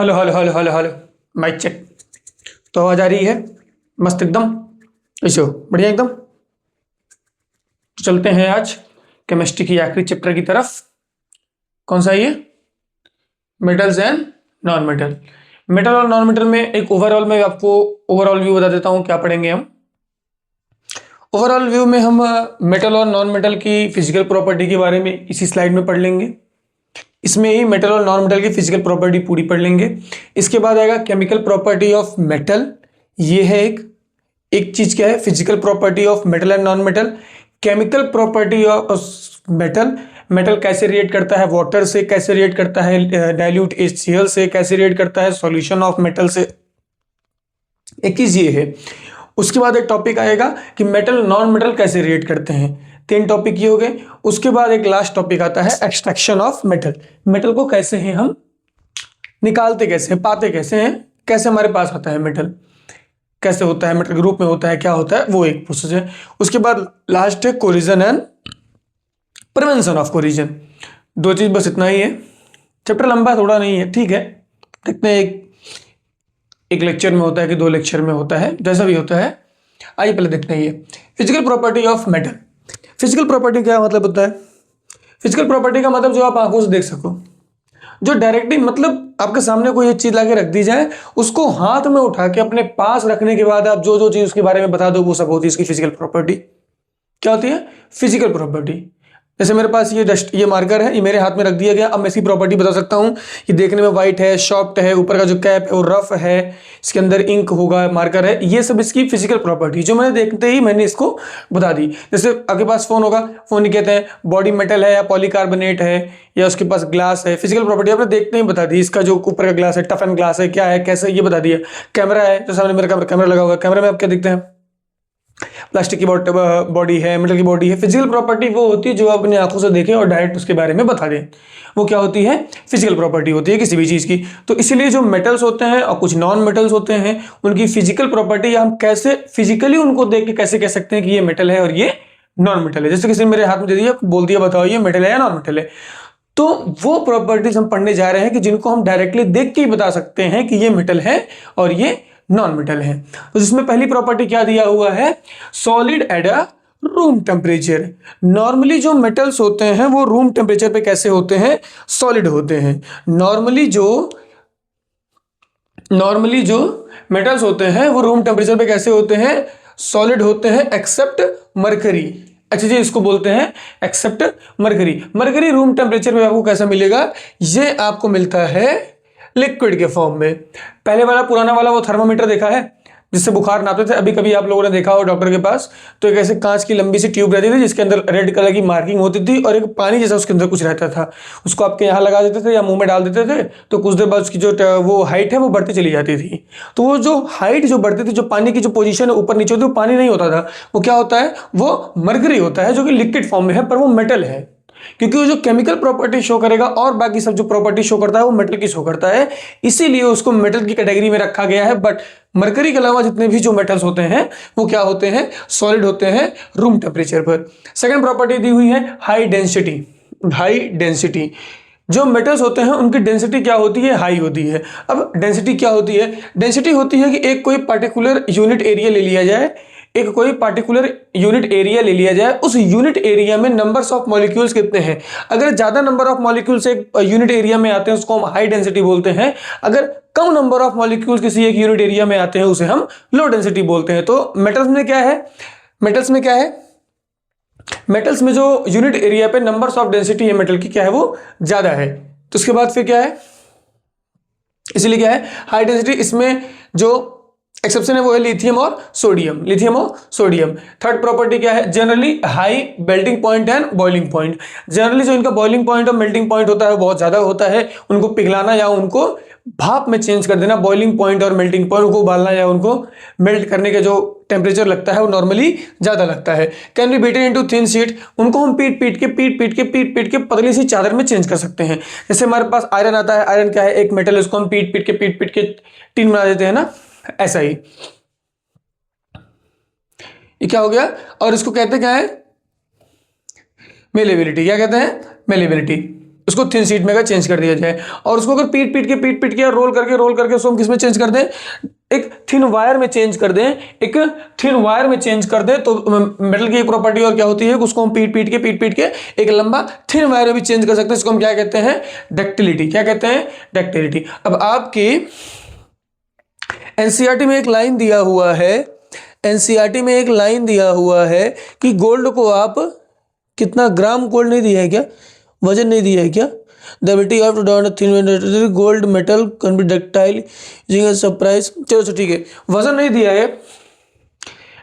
Hello hello hello hello hello. Mic check. तो आवाज आ रही है? मस्त एकदम। ऐसे हो बढ़िया एकदम। तो चलते हैं आज केमिस्ट्री की आखिरी चैप्टर की तरफ। कौन सा है ये? Metals and non metal. Metal और नॉन मेटल में एक ओवरऑल में आपको ओवरऑल व्यू बता देता हूँ क्या पढ़ेंगे हम। ओवरऑल व्यू में हम मेटल और नॉन मेटल की फिजिकल प्रॉपर्टी के बारे में इसी स्लाइड में पढ़ लेंगे। इसमें ही मेटल और नॉन मेटल की फिजिकल प्रॉपर्टी पूरी पढ़ लेंगे। इसके बाद आएगा केमिकल प्रॉपर्टी ऑफ मेटल। ये है एक चीज क्या है, physical property of metal and non metal. Chemical property of metal, metal कैसे रिएक्ट करता है वाटर से, कैसे रिएक्ट करता है डाइल्यूट HCl से, कैसे रिएक्ट करता है सॉल्यूशन ऑफ मेटल से। एक चीज ये है। उसके बाद एक टॉपिक आएगा कि मेटल नॉन मेटल कैसे रिएक्ट करते हैं। 3 टॉपिक ये हो गए। उसके बाद एक लास्ट टॉपिक आता है एक्सट्रैक्शन ऑफ मेटल। मेटल को कैसे हैं हम निकालते, कैसे हैं, पाते कैसे हैं, कैसे हमारे पास आता है मेटल, कैसे होता है, मेटल ग्रुप में होता है, क्या होता है, वो एक प्रोसेस है। उसके बाद लास्ट है corrosion and prevention of corrosion. 2 चीज बस इतना ही है। चैप्टर लंबा थोड़ा नहीं है, ठीक है। देखते हैं एक लेक्चर में होता है कि 2 लेक्चर में होता है, जैसा भी होता है। आइए पहले देखते हैं ये physical property of metal. Physical property क्या मतलब होता है? फिजिकल प्रॉपर्टी का मतलब जो आप आंखों से देख सको, जो डायरेक्टली मतलब आपके सामने कोई एक चीज लाके रख दी जाए, उसको हाथ में उठा के अपने पास रखने के बाद आप जो जो चीज उसके बारे में बता दो, वो सब होती है इसकी फिजिकल प्रॉपर्टी। क्या होती है? Physical property. जैसे मेरे पास ये मार्कर है, ये मेरे हाथ में रख दिया गया। अब मैं इसकी प्रॉपर्टी बता सकता हूँ। ये देखने में वाइट है, सॉफ्ट है, ऊपर का जो कैप है वो रफ है, इसके अंदर इंक होगा, मार्कर है। ये सब इसकी फिजिकल प्रॉपर्टी जो मैंने देखते ही मैंने इसको बता दी। जैसे आपके पास फोन होगा, फोन ही कहते हैं बॉडी मेटल है या पॉलीकार्बोनेट है, या उसके पास ग्लास है। फिजिकल प्रॉपर्टी आपने देखते ही बता दी। इसका जो ऊपर का ग्लास है टफ एंड ग्लास है, क्या है, कैसे, ये बता दिया। कैमरा है, तो सामने मेरा कैमरा लगा हुआ है, कैमरे में आप क्या देखते हैं? प्लास्टिक की बॉडी है, मेटल की बॉडी है। फिजिकल प्रॉपर्टी वो होती है जो आप अपनी आंखों से देखें और डायरेक्ट उसके बारे में बता दें। वो क्या होती है? फिजिकल प्रॉपर्टी होती है किसी भी चीज की। तो इसीलिए जो मेटल्स होते हैं और कुछ नॉन मेटल्स होते हैं, उनकी फिजिकल प्रॉपर्टी हम कैसे फिजिकली उनको देख के कैसे कह सकते हैं कि ये मेटल है और ये नॉन मेटल है। जैसे किसी ने मेरे हाथ में दे दिया, बोल दिया बताओ ये मेटल है या नॉन मेटल है। तो वो प्रॉपर्टीज हम पढ़ने जा रहे हैं कि जिनको हम डायरेक्टली देख के ही बता सकते हैं कि ये मेटल है और ये नॉन मेटल है। तो जिसमें पहली प्रॉपर्टी क्या दिया हुआ है? Solid at a room temperature. Normally जो मेटल्स होते हैं वो रूम टेम्परेचर पे कैसे होते हैं? सॉलिड होते हैं। नॉर्मली जो मेटल्स होते हैं वो रूम टेम्परेचर पे कैसे होते हैं? सॉलिड होते हैं, एक्सेप्ट मरकरी। अच्छा जी, इसको बोलते हैं except mercury. Mercury room temperature पे आपको कैसा मिलेगा? ये आपको मिलता है लिक्विड के फॉर्म में। पहले वाला पुराना वाला वो थर्मामीटर देखा है जिससे बुखार नापते थे? अभी कभी आप लोगों ने देखा हो डॉक्टर के पास, तो एक ऐसे कांच की लंबी सी ट्यूब रहती थी जिसके अंदर रेड कलर की मार्किंग होती थी और एक पानी जैसा उसके अंदर कुछ रहता था। उसको आपके यहाँ लगा देते थे या मुंह में डाल देते थे, तो कुछ देर बाद उसकी जो वो हाइट है वो बढ़ती चली जाती थी। तो वो जो हाइट जो बढ़ती थी, जो पानी की जो पोजीशन है ऊपर नीचे होती है, वो पानी नहीं होता था। वो क्या होता है? वो मरकरी होता है, जो कि लिक्विड फॉर्म में है, पर वो मेटल है। क्योंकि वो जो केमिकल प्रॉपर्टी शो करेगा और बाकी सब जो प्रॉपर्टी शो करता है वो मेटल की शो करता है, इसीलिए उसको मेटल की कैटेगरी में रखा गया है। बट मरकरी के अलावा जितने भी जो मेटल्स होते हैं वो क्या होते हैं? सॉलिड होते हैं रूम टेम्परेचर पर। सेकंड प्रॉपर्टी दी हुई है हाई डेंसिटी। हाई डेंसिटी, जो मेटल्स होते हैं उनकी डेंसिटी क्या होती है? हाई होती है। अब डेंसिटी क्या होती है? डेंसिटी होती है कि एक कोई पार्टिकुलर यूनिट एरिया ले लिया जाए, एक कोई पार्टिकुलर यूनिट एरिया ले लिया जाए, उस यूनिट एरिया में नंबर्स ऑफ मॉलिक्यूल्स कितने हैं। अगर ज्यादा नंबर ऑफ मॉलिक्यूल्स एक यूनिट एरिया में आते हैं उसको हम हाई डेंसिटी बोलते हैं। अगर कम नंबर ऑफ मॉलिक्यूल्स किसी एक यूनिट एरिया में आते हैं उसे हम लो डेंसिटी बोलते हैं। तो मेटल्स में क्या है? मेटल्स में जो यूनिट एरिया पे नंबर्स ऑफ डेंसिटी है मेटल की, क्या है? वो ज्यादा है। तो उसके बाद फिर क्या है? इसलिए क्या है? High density. इसमें जो एक्सेप्शन है वो है लिथियम और सोडियम। थर्ड प्रॉपर्टी क्या है? Generally high melting point and boiling point. Generally जो इनका बॉइलिंग पॉइंट और मेल्टिंग पॉइंट होता है वो बहुत ज्यादा होता है। उनको पिघलाना या उनको भाप में चेंज कर देना, बॉइलिंग पॉइंट और मेल्टिंग पॉइंट को उबालना या उनको मेल्ट करने का जो टेम्परेचर लगता है वो नॉर्मली ज्यादा लगता है। Can be beaten into thin sheet. उनको हम पीट पीट के पतली सी चादर में चेंज कर सकते हैं। जैसे हमारे पास आयरन आता है, आयरन क्या है? एक मेटल, उसको हम पीट पीट के टीन बना देते हैं ना, ऐसा ही। ये क्या हो गया? और इसको कहते क्या है? मेलेबिलिटी। क्या कहते हैं? मेलेबिलिटी। उसको थिन शीट में चेंज कर दिया जाए, और उसको अगर पीट पीट के रोल करके उसको हम किस में चेंज कर दें, एक थिन वायर में चेंज कर दें, एक थिन वायर में चेंज कर दें, तो मेटल की एक प्रॉपर्टी और क्या होती है, उसको हम पीट के एक लंबा थिन वायर में भी चेंज कर सकते हैं। इसको हम क्या कहते हैं, डक्टिलिटी। क्या कहते हैं, डक्टिलिटी। अब आपकी एनसीईआरटी में एक लाइन दिया हुआ है, एनसीईआरटी में एक लाइन दिया हुआ है कि गोल्ड को आप कितना ग्राम गोल्ड नहीं दिया है क्या, वजन नहीं दिया है क्या, the ability of to dot thin gold metal can be ductile using surprise. चलो ठीक है, वजन नहीं दिया है।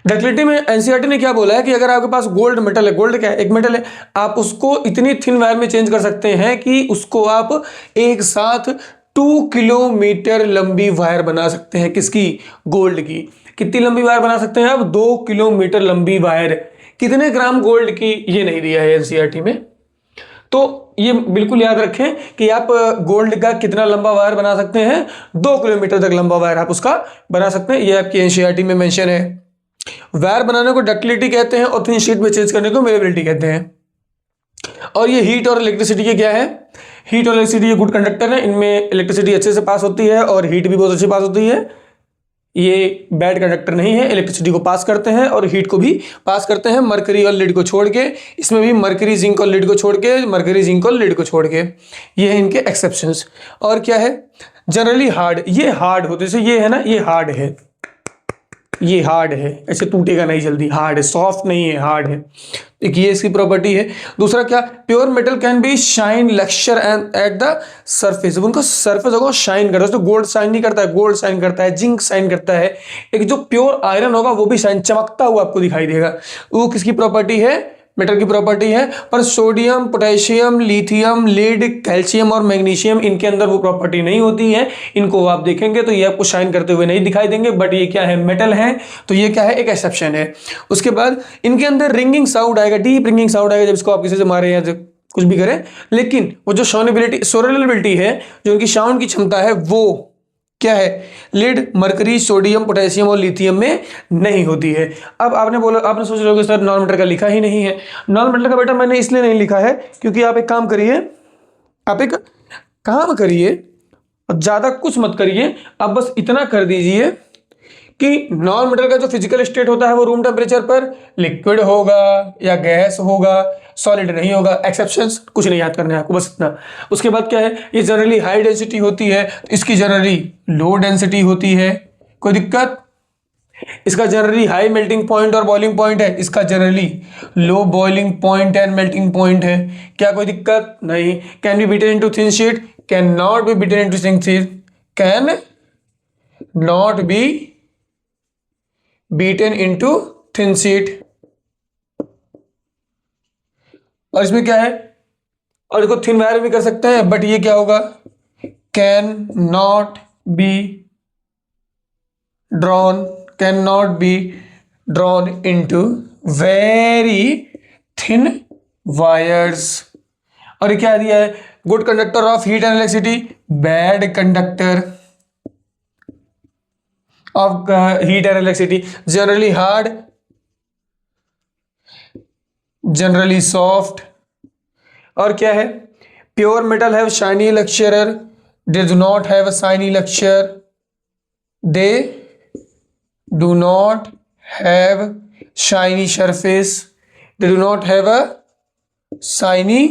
डक्टिलिटी में एनसीईआरटी ने क्या बोला है कि अगर आपके पास गोल्ड मेटल है, गोल्ड क्या है, एक मेटल है, आप उसको इतनी थिन वायर में चेंज कर सकते हैं कि उसको आप एक साथ 2 किलोमीटर लंबी वायर बना सकते हैं। किसकी, गोल्ड की। कितनी लंबी वायर बना सकते हैं आप, 2 किलोमीटर लंबी वायर। कितने ग्राम गोल्ड की, ये नहीं दिया है एनसीईआरटी में। तो ये बिल्कुल याद रखें कि आप गोल्ड का कितना लंबा वायर बना सकते हैं, 2 किलोमीटर तक लंबा वायर आप उसका बना सकते हैं। ये आपकी एनसीईआरटी में मेंशन है। वायर बनाने को डक्टिलिटी कहते हैं और थिन शीट में चेंज करने को मेलेबिलिटी कहते हैं। और ये हीट और इलेक्ट्रिसिटी के क्या है, हीट और इलेक्ट्रिसिटी ये गुड कंडक्टर है, इनमें इलेक्ट्रिसिटी अच्छे से पास होती है और हीट भी बहुत अच्छी पास होती है। ये बैड कंडक्टर नहीं है, इलेक्ट्रिसिटी को पास करते हैं और हीट को भी पास करते हैं, मरकरी और लीड को छोड़ के। इसमें भी मरकरी, जिंक और लीड को छोड़ के, मरकरी, जिंक और लीड को छोड़ के। ये है इनके एक्सेप्शंस। और क्या है, जनरली हार्ड, ये हार्ड होते, जैसे ये है ना, ये हार्ड है, ये हार्ड है, ऐसे टूटेगा नहीं जल्दी, हार्ड है, सॉफ्ट नहीं है, हार्ड है। एक ये इसकी प्रॉपर्टी है। दूसरा क्या, pure metal can be shine lecture and at the surface. जब उनका सरफेस होगा शाइन करता है, तो गोल्ड शाइन नहीं करता है, गोल्ड शाइन करता है, जिंक शाइन करता है। एक जो प्योर आयरन होगा वो भी शाइन, चमकता हुआ आपको दिखाई देगा। वो किसकी प्रॉपर्टी है, मेटल की प्रॉपर्टी है। पर sodium, potassium, lithium, lead, calcium और मैग्नीशियम, इनके अंदर वो प्रॉपर्टी नहीं होती है। इनको आप देखेंगे तो ये आपको शाइन करते हुए नहीं दिखाई देंगे, बट ये क्या है, मेटल है, तो ये क्या है, एक एक्सेप्शन है। उसके बाद इनके अंदर रिंगिंग साउंड आएगा, डीप रिंगिंग साउंड आएगा जब इसको आप किसी से मारे या कुछ भी करें। लेकिन वो जो सोरेलेबिलिटी है, जो उनकी साउंड की क्षमता है, वो क्या है, लीड, मरकरी, सोडियम, पोटेशियम और लिथियम में नहीं होती है। अब आपने बोला, आपने सोच रहे हो कि सर नॉन मेटल का लिखा ही नहीं है। नॉन मेटल का बेटा मैंने इसलिए नहीं लिखा है क्योंकि आप एक काम करिए, आप एक काम करिए, ज्यादा कुछ मत करिए, आप बस इतना कर दीजिए कि नॉन मेटल का जो फिजिकल स्टेट होता है वो रूम टेम्परेचर पर लिक्विड होगा या गैस होगा, सॉलिड नहीं होगा। एक्सेप्शंस कुछ नहीं याद करना है आपको, बस इतना। उसके बाद क्या है, ये जनरली हाई डेंसिटी होती है, तो इसकी जनरली लो डेंसिटी होती है, कोई दिक्कत। इसका जनरली हाई मेल्टिंग पॉइंट और बॉइलिंग पॉइंट है, इसका generally low boiling point and melting point है। क्या कोई दिक्कत नहीं। Can be beaten into thin sheet, can not be beaten into thin sheet, can not be beaten into thin sheet. और इसमें क्या है, और इसको थिन वायर भी कर सकते हैं, बट ये क्या होगा, can not be drawn, can not be drawn into very thin wires. और ये क्या दिया है, good conductor of heat and electricity, bad conductor of heat and electricity, generally hard, generally soft। और क्या है, pure metal have shiny lecturer, they do not have a shiny lecture, they do not have shiny surface, they do not have a shiny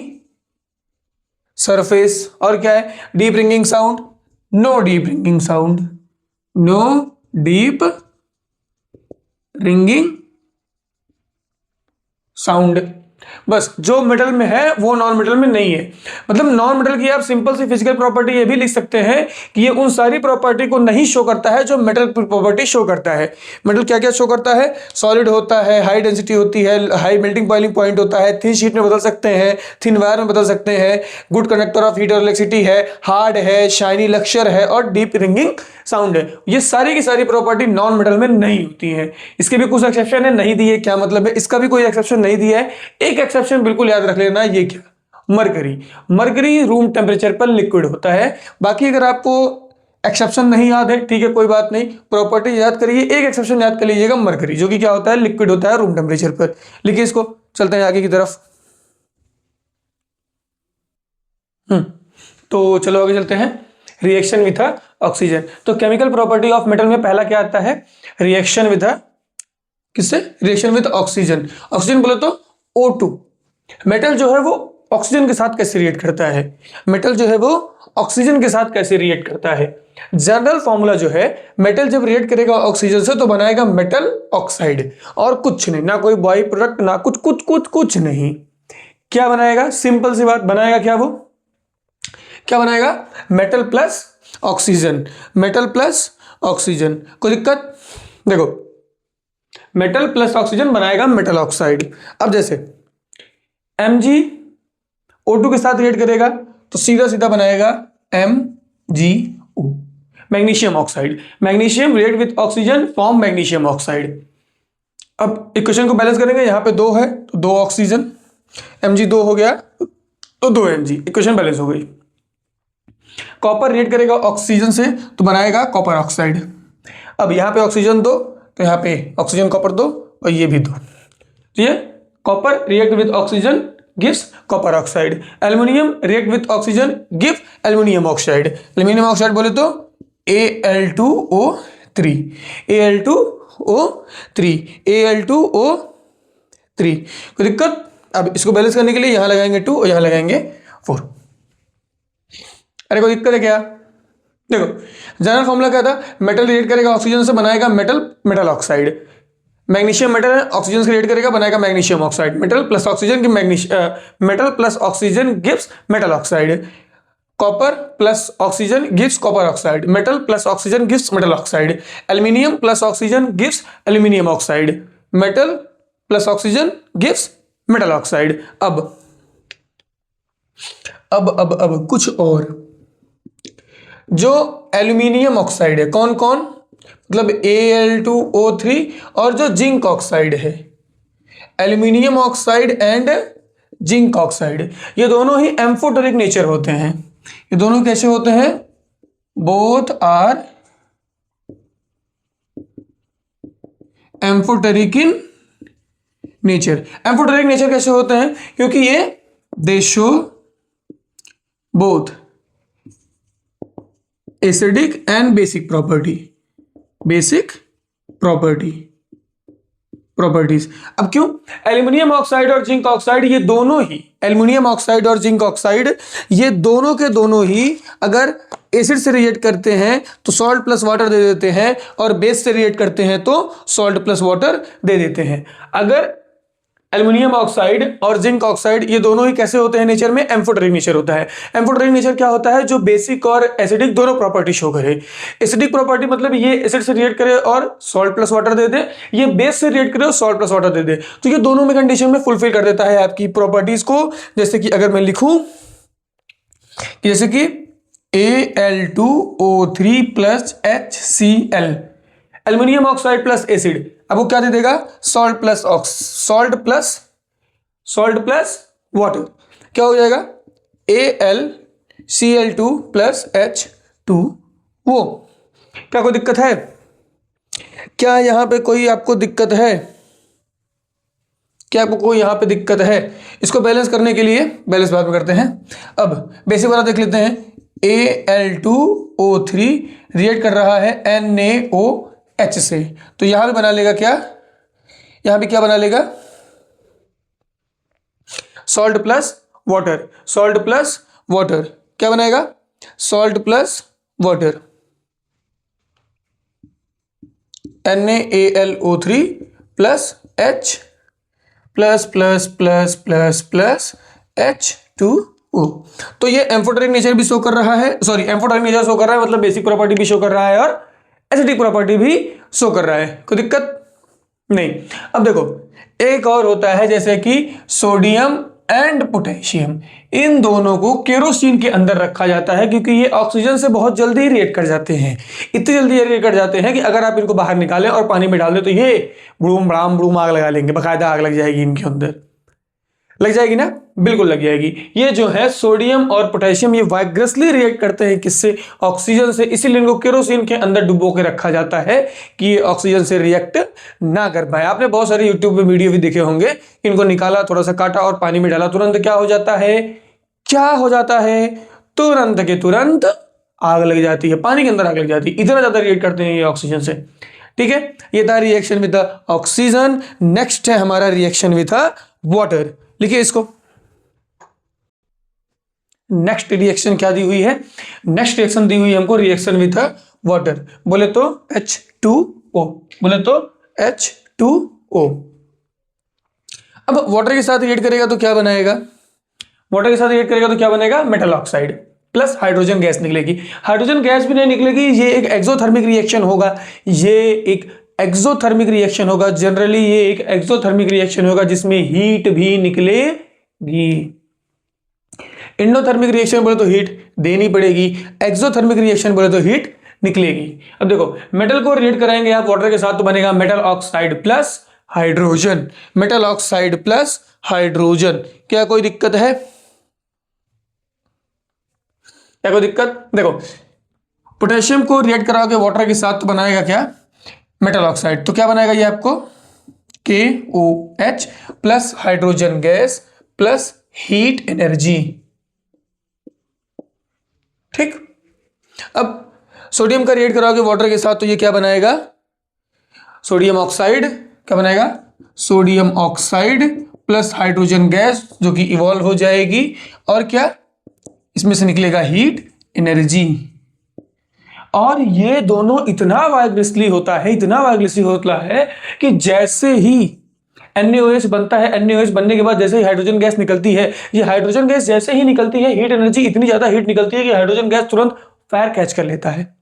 surface। और क्या है, deep ringing sound, no deep ringing sound, no deep ringing sound. बस जो metal में है वो non metal में नहीं है। मतलब नॉन मेटल की आप सिंपल सी फिजिकल प्रॉपर्टी ये भी लिख सकते हैं कि ये उन सारी प्रॉपर्टी को नहीं शो करता है जो मेटल प्रॉपर्टी शो करता है। मेटल क्या क्या शो करता है, सॉलिड होता है, हाई डेंसिटी होती है, हाई मेल्टिंग बॉइलिंग पॉइंट होता है, थिन शीट में बदल सकते हैं, थिन वायर में बदल सकते हैं, गुड कंडक्टर ऑफ हीट और इलेक्ट्रिसिटी है, हार्ड है, शाइनी लेक्चर है और डीप रिंगिंग साउंड है। ये सारी की सारी प्रॉपर्टी नॉन मेटल में नहीं होती है। इसके भी कुछ एक्सेप्शन है, नहीं दिए, क्या मतलब है, इसका भी कोई एक्सेप्शन नहीं दिया है। एक एक्सेप्शन बिल्कुल याद रख लेना, ये क्या, मरकरी। मरकरी रूम टेम्परेचर पर लिक्विड होता है। बाकी अगर आपको एक्सेप्शन नहीं याद है, ठीक है, कोई बात नहीं, प्रॉपर्टी याद करिए। एक एक्सेप्शन याद कर लीजिएगा, मरकरी, जो कि क्या होता है, लिक्विड होता है रूम टेम्परेचर पर। लिखिए इसको, चलते हैं आगे की तरफ। तो चलो आगे चलते हैं। Reaction with oxygen. तो केमिकल प्रॉपर्टी ऑफ मेटल में पहला क्या आता है? रिएक्शन विथ, किससे? Reaction with oxygen. ऑक्सीजन बोले तो O2। मेटल जो है वो ऑक्सीजन के साथ कैसे रिएक्ट करता है? मेटल जो है वो ऑक्सीजन के साथ कैसे रिएक्ट करता है? जनरल फॉर्मूला जो है, मेटल जब रिएक्ट करेगा ऑक्सीजन से तो बनाएगा मेटल ऑक्साइड, और कुछ नहीं, ना कोई बाई प्रोडक्ट, ना कुछ कुछ कुछ कुछ नहीं। क्या बनाएगा? सिंपल सी बात, बनाएगा क्या? वो क्या बनाएगा? Metal plus oxygen. Metal plus oxygen, कोई दिक्कत? देखो, मेटल प्लस ऑक्सीजन बनाएगा मेटल ऑक्साइड। अब जैसे MgO2 के साथ रिएक्ट करेगा तो सीधा सीधा बनाएगा MgO, magnesium oxide. Magnesium react with oxygen form magnesium oxide. अब इक्वेशन को बैलेंस करेंगे, यहां पे 2 है तो 2 ऑक्सीजन, Mg2 हो गया तो 2 Mg, इक्वेशन बैलेंस हो गई। कॉपर रिएक्ट करेगा ऑक्सीजन से तो बनाएगा कॉपर ऑक्साइड। अब यहां पे ऑक्सीजन 2 तो यहां पे ऑक्सीजन कॉपर 2 और ये भी 2, तो ये copper react with oxygen gives copper oxide. Aluminium react with oxygen give aluminium oxide. Aluminium oxide बोले तो Al2O3, Al2O3, Al2O3। कोई दिक्कत? अब इसको बैलेंस करने के लिए यहां लगाएंगे 2 और यहां लगाएंगे 4। अरे कोई दिक्कत है क्या? देखो, जनरल फॉर्मूला क्या था? मेटल रिएक्ट करेगा ऑक्सीजन से बनाएगा मेटल ऑक्साइड। मैग्नीशियम मेटल है, ऑक्सीजन से रिएक्ट करेगा बनाएगा magnesium oxide. Metal plus oxygen की metal plus oxygen gives metal oxide. Copper plus oxygen gives copper oxide. Metal plus oxygen gives metal oxide. Aluminium plus oxygen gives aluminium oxide. Metal plus oxygen gives metal oxide. अब कुछ और, जो aluminium oxide है, कौन कौन? मतलब Al2O3 और जो जिंक ऑक्साइड है, aluminium oxide and zinc oxide, ये दोनों ही एम्फोटेरिक नेचर होते हैं। ये दोनों कैसे होते हैं? Both are amphoteric in nature. Amphoteric nature कैसे होते हैं? क्योंकि ये they show both acidic and basic properties. अब क्यों? एल्यूमिनियम ऑक्साइड और जिंक ऑक्साइड, ये दोनों ही, एल्यूमिनियम ऑक्साइड और जिंक ऑक्साइड, ये दोनों के दोनों ही अगर एसिड से रिएक्ट करते हैं तो सॉल्ट प्लस वाटर दे देते हैं, और बेस से रिएक्ट करते हैं तो सॉल्ट प्लस वाटर दे देते हैं। अगर एल्यूमिनियम ऑक्साइड और जिंक ऑक्साइड, ये दोनों ही कैसे होते हैं नेचर में? एम्फोटेरिक नेचर होता है। एम्फोटेरिक नेचर क्या होता है? जो बेसिक और एसिडिक दोनों प्रॉपर्टी शो करे। एसिडिक प्रॉपर्टी मतलब ये एसिड से रिएक्ट करे और सॉल्ट प्लस वाटर दे दे, ये बेस से रिएक्ट करे और सॉल्ट प्लस वाटर दे दे, तो ये दोनों में कंडीशन में फुलफिल कर देता है आपकी प्रॉपर्टीज को। जैसे कि अगर मैं लिखूं, जैसे कि Al2O3 plus HCl, aluminium oxide plus acid, अब वो क्या दे देगा? सॉल्ट प्लस वाटर, क्या हो जाएगा? AlCl2 plus H2O। क्या कोई दिक्कत है? क्या यहां पे कोई आपको दिक्कत है? क्या आपको कोई यहां पे दिक्कत है? इसको बैलेंस करने के लिए बैलेंस बाद में करते हैं। अब बेसिक वाला देख लेते हैं। Al2O3 रिएक्ट कर रहा है NaOH से, तो यहां भी बना लेगा क्या? यहां भी क्या बना लेगा? सॉल्ट प्लस वाटर, क्या बनाएगा? Salt plus water, NaAlO3 plus H plus H2O। तो ये एम्फोटेरिक नेचर भी शो कर रहा है, एम्फोटेरिक नेचर शो कर रहा है, मतलब बेसिक प्रॉपर्टी भी शो कर रहा है और एसिडिक प्रॉपर्टी भी शो कर रहा है। कोई दिक्कत नहीं। अब देखो, एक और होता है जैसे कि सोडियम एंड पोटेशियम, इन दोनों को केरोसिन के अंदर रखा जाता है क्योंकि ये ऑक्सीजन से बहुत जल्दी रिएक्ट कर जाते हैं। इतनी जल्दी रिएक्ट कर जाते हैं कि अगर आप इनको बाहर निकालें और पानी में डाल दें तो ये बुड़ूम आग लगा लेंगे, बाकायदा आग लग जाएगी इनके अंदर, लग जाएगी ना? बिल्कुल लग जाएगी। ये जो है सोडियम और पोटेशियम, ये वाइग्रसली रिएक्ट करते हैं किससे? ऑक्सीजन से, इसीलिए इनको केरोसिन के अंदर डुबो के रखा जाता है कि ये ऑक्सीजन से रिएक्ट ना कर पाए। आपने बहुत सारे यूट्यूब पे वीडियो भी देखे होंगे, इनको निकाला, थोड़ा सा काटा और पानी में डाला, तुरंत क्या हो जाता है? क्या हो जाता है, तुरंत के तुरंत आग लग जाती है, पानी के अंदर आग लग जाती है, इतना ज्यादा रिएक्ट करते हैं ये ऑक्सीजन से। ठीक है, ये था reaction with the oxygen. Next है हमारा रिएक्शन विद द वाटर। लिखिए इसको। नेक्स्ट रिएक्शन क्या दी हुई है, नेक्स्ट रिएक्शन दी हुई है हमको रिएक्शन विद द वाटर। बोले तो H2O, बोले तो H2O। अब वाटर के साथ रिएक्ट करेगा तो क्या बनाएगा, वाटर के साथ रिएक्ट करेगा तो क्या बनेगा, metal oxide plus hydrogen gas निकलेगी। हाइड्रोजन गैस भी नहीं निकलेगी, ये एक एक्सोथर्मिक रिएक्शन होगा, ये एक एक्सोथर्मिक रिएक्शन होगा। जनरली ये एक एक्सोथर्मिक रिएक्शन होगा जिसमें हीट भी निकलेगी। एंडोथर्मिक रिएक्शन बोले तो हीट देनी पड़ेगी, एक्सोथर्मिक रिएक्शन बोले तो हीट निकलेगी। अब देखो मेटल को रिएक्ट कराएंगे आप वाटर के साथ तो बनेगा metal oxide plus hydrogen, metal oxide plus hydrogen. क्या कोई दिक्कत है, क्या कोई दिक्कत? देखो पोटेशियम को रिएक्ट कराओगे वाटर के साथ तो बनाएगा क्या, मेटल ऑक्साइड। तो क्या बनाएगा ये आपको KOH plus hydrogen gas plus heat energy. ठीक, अब सोडियम का रिएक्ट कराओगे वाटर के साथ तो ये क्या बनाएगा, सोडियम ऑक्साइड। क्या बनाएगा, sodium oxide plus hydrogen gas जो कि इवॉल्व हो जाएगी, और क्या इसमें से निकलेगा हीट एनर्जी। और ये दोनों इतना वाइब्रेसली होता है, इतना वाइब्रेसली होता है कि जैसे ही NaOH बनता है, NaOH बनने के बाद जैसे ही हाइड्रोजन गैस निकलती है, ये हाइड्रोजन गैस जैसे ही निकलती है हीट एनर्जी इतनी ज्यादा हीट निकलती है कि हाइड्रोजन गैस तुरंत फायर कैच कर लेता है,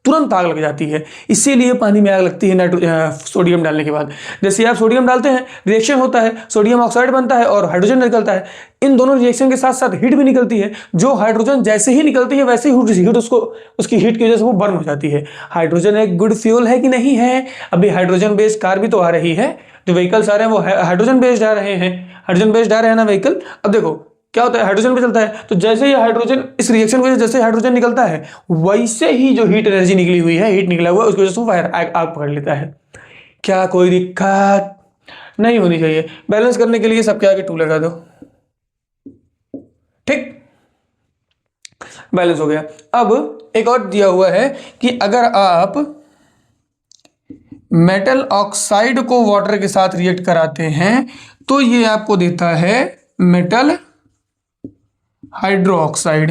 तुरंत आग लग जाती है। इसीलिए पानी में आग लगती है सोडियम डालने के बाद। जैसे आप सोडियम डालते हैं रिएक्शन होता है, सोडियम ऑक्साइड बनता है और हाइड्रोजन निकलता है। इन दोनों रिएक्शन के साथ साथ हीट भी निकलती है। जो हाइड्रोजन जैसे ही निकलती है वैसे ही हीट उसको उसकी हीट की वजह से वो बर्न हो जाती है। हाइड्रोजन एक गुड फ्यूल है कि नहीं है? अभी हाइड्रोजन बेस्ड कार भी तो आ रही है, जो व्हीकल्स आ रहे हैं वो हाइड्रोजन बेस्ड आ रहे हैं, हाइड्रोजन बेस्ड आ रहे हैं ना व्हीकल। अब देखो क्या होता है, हाइड्रोजन पे चलता है, तो जैसे ही हाइड्रोजन इस रिएक्शन की वजह से जैसे हाइड्रोजन निकलता है वैसे ही जो हीट एनर्जी निकली हुई है, हीट निकला हुआ है, उसकी वजह से फायर आग पकड़ लेता है। क्या कोई दिक्कत नहीं होनी चाहिए। बैलेंस करने के लिए सबके आगे 2 लगा दो। ठीक, बैलेंस हो गया। अब एक और दिया हुआ है कि अगर आप मेटल ऑक्साइड को वाटर के साथ रिएक्ट कराते हैं तो ये आपको देता है मेटल हाइड्रो ऑक्साइड।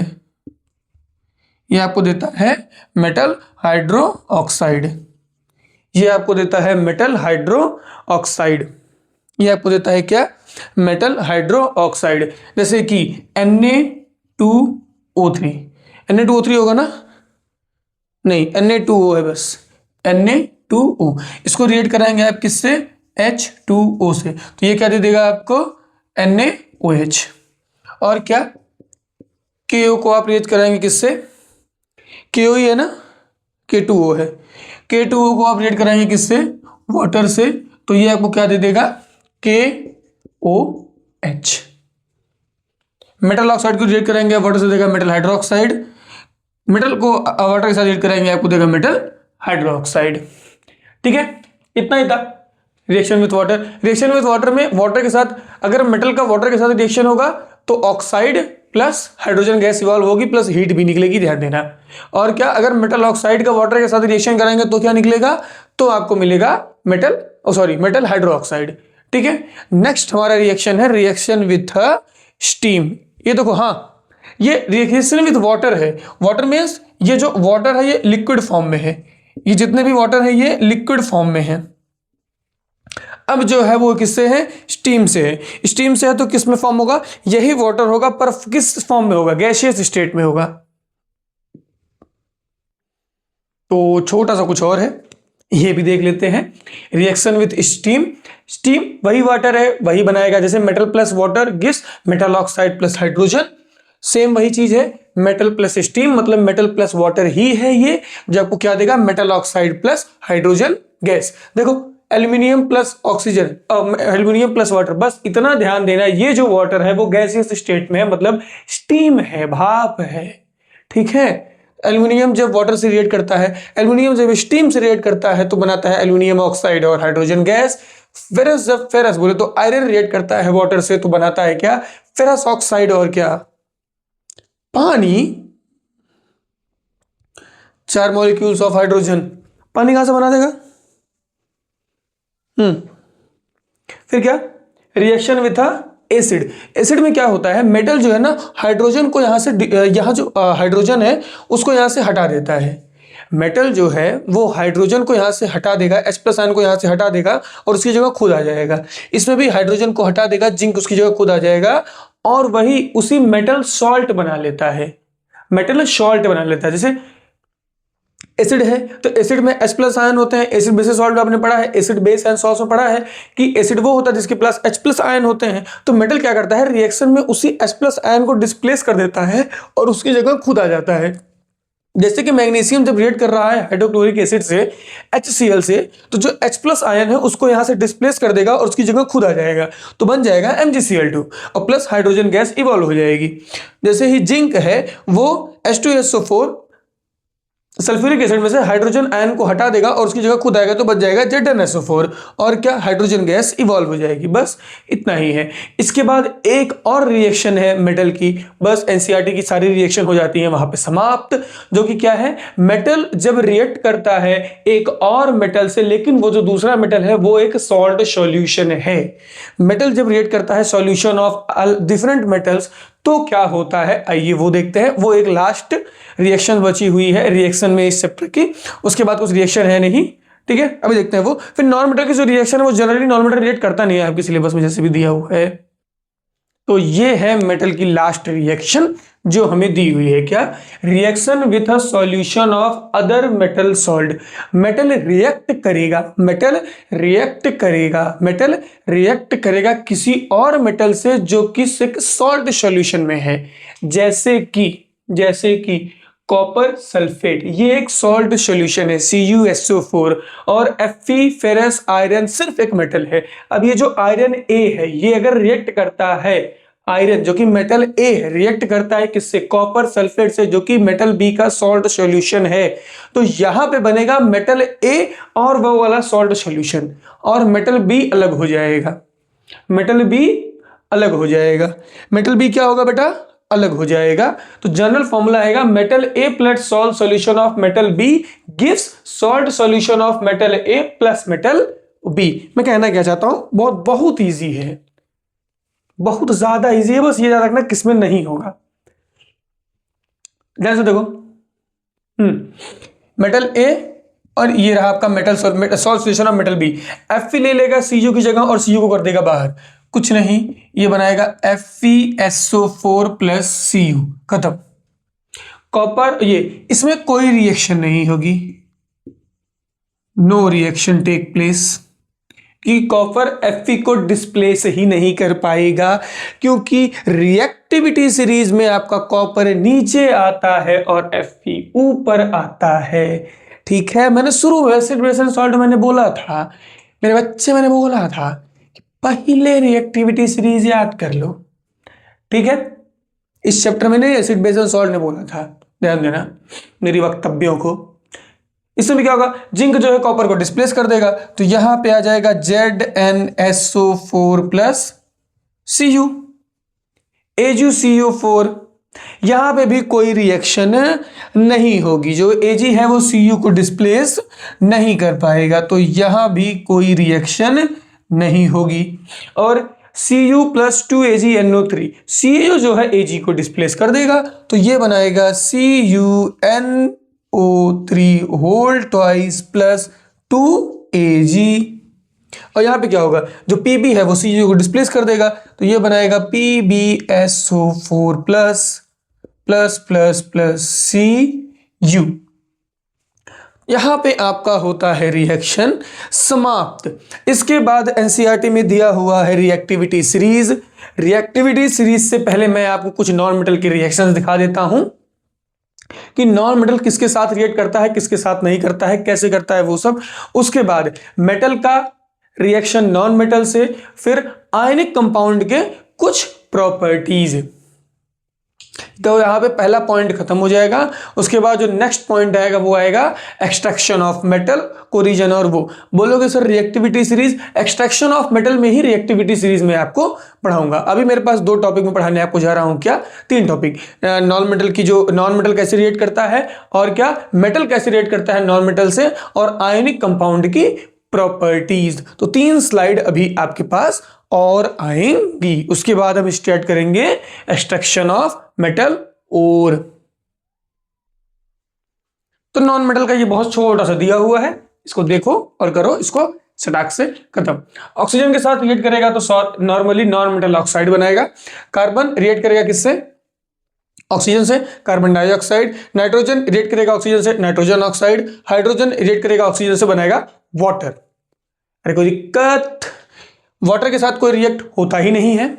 ये आपको देता है मेटल हाइड्रो ऑक्साइड। ये आपको देता है मेटल हाइड्रो ऑक्साइड। ये आपको देता है क्या, मेटल हाइड्रो ऑक्साइड। जैसे कि Na2O3, Na2O3 होगा ना, नहीं Na2O है बस, Na2O। इसको रिएक्ट कराएंगे आप किससे, H2O से, तो ये क्या दे देगा आपको NaOH। और क्या KO को आप रिएक्ट कराएंगे किससे, KO ही है ना, K2O है, K2O को आप रिएक्ट कराएंगे किससे, वाटर से, तो ये आपको क्या दे देगा KOH। मेटल ऑक्साइड को रिएक्ट कराएंगे वाटर से देगा मेटल हाइड्रोक्साइड, मेटल को वाटर के साथ रिएक्ट कराएंगे आपको देगा मेटल हाइड्रोक्साइड। ठीक है, इतना ही था reaction with water. Reaction with water में वाटर के साथ अगर मेटल का वाटर के साथ रिएक्शन होगा तो oxide plus hydrogen gas evolve होगी प्लस हीट भी निकलेगी, ध्यान देना। और क्या अगर मेटल ऑक्साइड का वाटर के साथ रिएक्शन करेंगे तो क्या निकलेगा, तो आपको मिलेगा मेटल हाइड्रो ऑक्साइड। ठीक है, नेक्स्ट हमारा रिएक्शन है रिएक्शन विथ स्टीम। ये देखो, हाँ ये रिएक्शन विथ वाटर है। वाटर मीन्स ये जो वाटर है ये लिक्विड फॉर्म में है, ये जितने भी वाटर है ये लिक्विड फॉर्म में है। अब जो है वो किससे है, स्टीम से है। स्टीम से है तो किस में फॉर्म होगा, यही वाटर होगा पर किस फॉर्म में होगा, गैसियस स्टेट में होगा। तो छोटा सा कुछ और है, ये भी देख लेते हैं। रिएक्शन विथ स्टीम, स्टीम वही वाटर है, वही बनाएगा जैसे metal plus water gives metal oxide plus hydrogen, same वही चीज है। मेटल प्लस स्टीम मतलब मेटल प्लस वाटर ही है ये, जो आपको क्या देगा, metal oxide plus hydrogen gas. देखो aluminium plus oxygen, aluminium plus water, बस इतना ध्यान देना, ये जो वाटर है वो गैसियस स्टेट में है, मतलब स्टीम है, भाप है। ठीक है, एल्यूमिनियम जब वाटर से रिएक्ट करता है, एल्यूमिनियम जब स्टीम से रिएक्ट करता है तो बनाता है एल्यूमिनियम ऑक्साइड और हाइड्रोजन गैस। फेरस जब फेरस बोले तो आयरन रिएक्ट करता है वाटर से तो बनाता है क्या, फेरस ऑक्साइड और क्या, पानी 4 मॉलिक्यूल्स ऑफ हाइड्रोजन, पानी कहां से बना देगा? फिर क्या? Reaction with acid. एसिड में क्या होता है, मेटल जो है ना हाइड्रोजन को यहां से, यहां जो हाइड्रोजन है उसको यहां से हटा देता है। मेटल जो है वो हाइड्रोजन को यहां से हटा देगा, H+ आयन को यहां से हटा देगा और उसकी जगह खुद आ जाएगा। इसमें भी हाइड्रोजन को हटा देगा, जिंक उसकी जगह खुद आ जाएगा और वही उसी मेटल सॉल्ट बना लेता है, मेटल सॉल्ट बना लेता है। जैसे एसिड है तो एसिड में H+ आयन होते हैं, एसिड बेसिस सॉल्ट आपने पढ़ा है, एसिड बेस एंड सॉल्ट में पढ़ा है कि एसिड वो होता है जिसके प्लस H+ आयन होते हैं। तो मेटल क्या करता है, रिएक्शन में उसी H+ आयन को डिस्प्लेस कर देता है और उसकी जगह खुद आ जाता है। जैसे कि मैग्नीशियम जब रिएक्ट कर रहा है हाइड्रोक्लोरिक एसिड से HCl से, तो जो H+ आयन है उसको यहां से डिस्प्लेस कर देगा और उसकी जगह खुद आ जाएगा, तो बन जाएगा MgCl2 और प्लस हाइड्रोजन गैस इवॉल्व हो जाएगी। जैसे ही जिंक है वो H2SO4 सल्फ्यूरिक एसिड में से हाइड्रोजन आयन को हटा देगा और उसकी जगह खुद आएगा, तो बच जाएगा ZnSO4 और क्या, हाइड्रोजन गैस इवॉल्व हो जाएगी। बस इतना ही है। इसके बाद एक और रिएक्शन है मेटल की, बस एनसीईआरटी की सारी रिएक्शन हो जाती है वहां पे समाप्त, जो कि क्या है, मेटल जब रिएक्ट करता है एक और मेटल से, लेकिन वो जो दूसरा मेटल है वो एक सॉल्ट सॉल्यूशन है। मेटल जब रिएक्ट करता है सॉल्यूशन ऑफ डिफरेंट मेटल्स, तो क्या होता है आइए वो देखते हैं। वो एक लास्ट रिएक्शन बची हुई है रिएक्शन में इस चैप्टर की, उसके बाद कुछ रिएक्शन है नहीं, ठीक है, अभी देखते हैं वो। फिर नॉन मेटल की जो रिएक्शन है वो जनरली नॉन मेटल रिएक्ट करता नहीं है, आपके सिलेबस में जैसे भी दिया हुआ है। तो ये है मेटल की लास्ट रिएक्शन जो हमें दी हुई है, क्या, reaction with a solution of other metal salt. Metal react करेगा, मेटल रिएक्ट करेगा, मेटल रिएक्ट करेगा किसी और मेटल से जो कि एक सॉल्ट सॉल्यूशन में है, जैसे कि कॉपर सल्फेट, ये एक सॉल्ट सॉल्यूशन है CuSO4, और Fe फेरस आयरन सिर्फ एक मेटल है। अब ये जो आयरन A है ये अगर रिएक्ट करता है, आयरन जो कि मेटल A है रिएक्ट करता है किससे, कॉपर सल्फेट से जो कि मेटल B का सॉल्ट सॉल्यूशन है, तो यहां पे बनेगा मेटल A और वो वाला सॉल्ट सॉल्यूशन, और मेटल B अलग हो जाएगा, मेटल B अलग हो जाएगा। मेटल B क्या होगा बेटा, अलग हो जाएगा। तो जनरल फॉर्मूला आएगा metal A plus salt solution of metal B gives salt solution of metal A plus metal B। मैं कहना क्या चाहता हूं, बहुत इजी है, बहुत ज्यादा इजी है, बस ये याद रखना किसमें नहीं होगा। ध्यान से देखो, मेटल A और ये रहा आपका metal salt solution of metal B। Fe ले लेगा Cu की जगह और Cu को कर देगा बाहर, कुछ नहीं, ये बनाएगा FeSO4 प्लस Cu, खत्म। कॉपर, ये इसमें कोई रिएक्शन नहीं होगी, नो रिएक्शन टेक प्लेस, कि कॉपर Fe को डिस्प्लेस ही नहीं कर पाएगा, क्योंकि रिएक्टिविटी सीरीज में आपका कॉपर नीचे आता है और Fe ऊपर आता है, ठीक है। मैंने शुरू में एसिड बेस एंड सॉल्ट मैंने बोला था, मेरे बच्चे मैंने बोला था कि पहले रिएक्टिविटी सीरीज याद कर लो, ठीक है। इस चैप्टर में नहीं, एसिड बेस एंड सॉल्ट ने बोला था, ध्यान देना मेरी वक्तव्यों को। इसमें भी क्या होगा, जिंक जो है कॉपर को डिस्प्लेस कर देगा, तो यहां पे आ जाएगा ZnSO4 प्लस Cu, AgCO4, यहां पे भी कोई रिएक्शन नहीं होगी, जो Ag है वो Cu को डिस्प्लेस नहीं कर पाएगा, तो यहां भी कोई रिएक्शन नहीं होगी। और Cu प्लस 2AgNO3, Cu जो है Ag को डिस्प्लेस कर देगा, तो ये बनाएगा CuNO3 whole twice plus 2Ag, और यहां पे क्या होगा, जो Pb है वो Cu को डिस्प्लेस कर देगा, तो ये बनाएगा PbSO4 plus plus plus plus Cu। यहां पे आपका होता है रिएक्शन समाप्त। इसके बाद एनसीईआरटी में दिया हुआ है रिएक्टिविटी सीरीज। रिएक्टिविटी सीरीज से पहले मैं आपको कुछ नॉन मेटल की रिएक्शंस दिखा देता हूं कि नॉन मेटल किसके साथ रिएक्ट करता है, किसके साथ नहीं करता है, कैसे करता है वो सब। उसके बाद मेटल का रिएक्शन नॉन मेटल से, फिर आयनिक कंपाउंड के कुछ प्रॉपर्टीज। तो यहाँ पे पहला पॉइंट खत्म हो जाएगा। उसके बाद जो नेक्स्ट पॉइंट आएगा वो आएगा एक्सट्रैक्शन ऑफ मेटल, कोरिजन और वो। बोलोगे sir reactivity series, extraction of metal में ही रिएक्टिविटी सीरीज में आपको पढ़ाऊंगा। अभी मेरे पास 2 टॉपिक में पढ़ाने आपको जा रहा हूं, क्या 3 टॉपिक। नॉन मेटल की जो नॉन मेटल कैसे रिएक्ट करता है, और क्या मेटल कैसे रिएक्ट करता है नॉन मेटल से, और आयनिक कंपाउंड की प्रॉपर्टीज। तो 3 स्लाइड अभी आपके पास और आएंगी। उसके बाद हम स्टार्ट करेंगे एक्सट्रैक्शन ऑफ मेटल ओर। तो नॉन मेटल का ये बहुत छोटा सा दिया हुआ है, इसको देखो और करो इसको सटाक से खत्म। ऑक्सीजन के साथ रिएक्ट करेगा तो नॉर्मली नॉन मेटल ऑक्साइड बनाएगा। कार्बन रिएक्ट करेगा किससे, ऑक्सीजन से, कार्बन डाइऑक्साइड। नाइट्रोजन रिएक्ट करेगा ऑक्सीजन से, नाइट्रोजन ऑक्साइड। हाइड्रोजन रिएक्ट करेगा ऑक्सीजन से, बनाएगा वाटर। अरे कोई दिक्कत, वाटर के साथ कोई रिएक्ट होता ही नहीं है,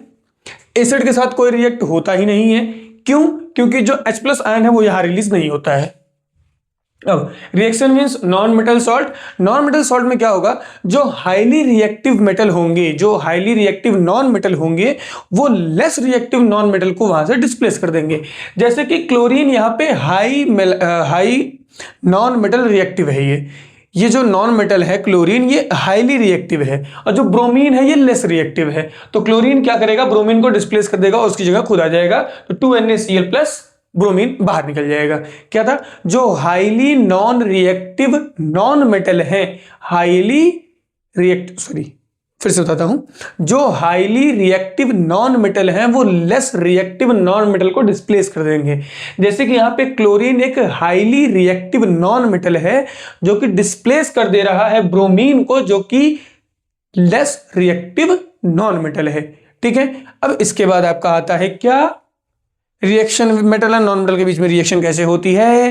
एसिड के साथ कोई रिएक्ट होता ही नहीं है। क्यों? क्योंकि जो H+ आयन है वो यहां रिलीज नहीं होता है। अब reaction means non metal salt. Non metal salt में क्या होगा, जो हाईली रिएक्टिव मेटल होंगे, जो हाईली रिएक्टिव नॉन मेटल होंगे, वो लेस रिएक्टिव नॉन मेटल को वहां से डिस्प्लेस कर देंगे। जैसे कि क्लोरीन यहाँ पे हाई नॉन मेटल रिएक्टिव है। ये जो नॉन मेटल है क्लोरीन, ये हाईली रिएक्टिव है, और जो ब्रोमीन है ये लेस रिएक्टिव है। तो क्लोरीन क्या करेगा, ब्रोमीन को डिस्प्लेस कर देगा और उसकी जगह खुद आ जाएगा, तो 2NaCl+ ब्रोमीन बाहर निकल जाएगा। क्या था, जो highly non reactive non metal है, हाईली रिएक्टिव, सॉरी फिर से बताता हूं, जो हाईली रिएक्टिव नॉन मेटल है वो लेस रिएक्टिव नॉन मेटल को डिस्प्लेस कर देंगे। जैसे कि यहां पे क्लोरीन एक हाईली रिएक्टिव नॉन मेटल है जो कि डिस्प्लेस कर दे रहा है ब्रोमीन को, जो कि लेस रिएक्टिव नॉन मेटल है। ठीक है, अब इसके बाद आपका आता है क्या, रिएक्शन मेटल और नॉन मेटल के बीच में रिएक्शन कैसे होती है।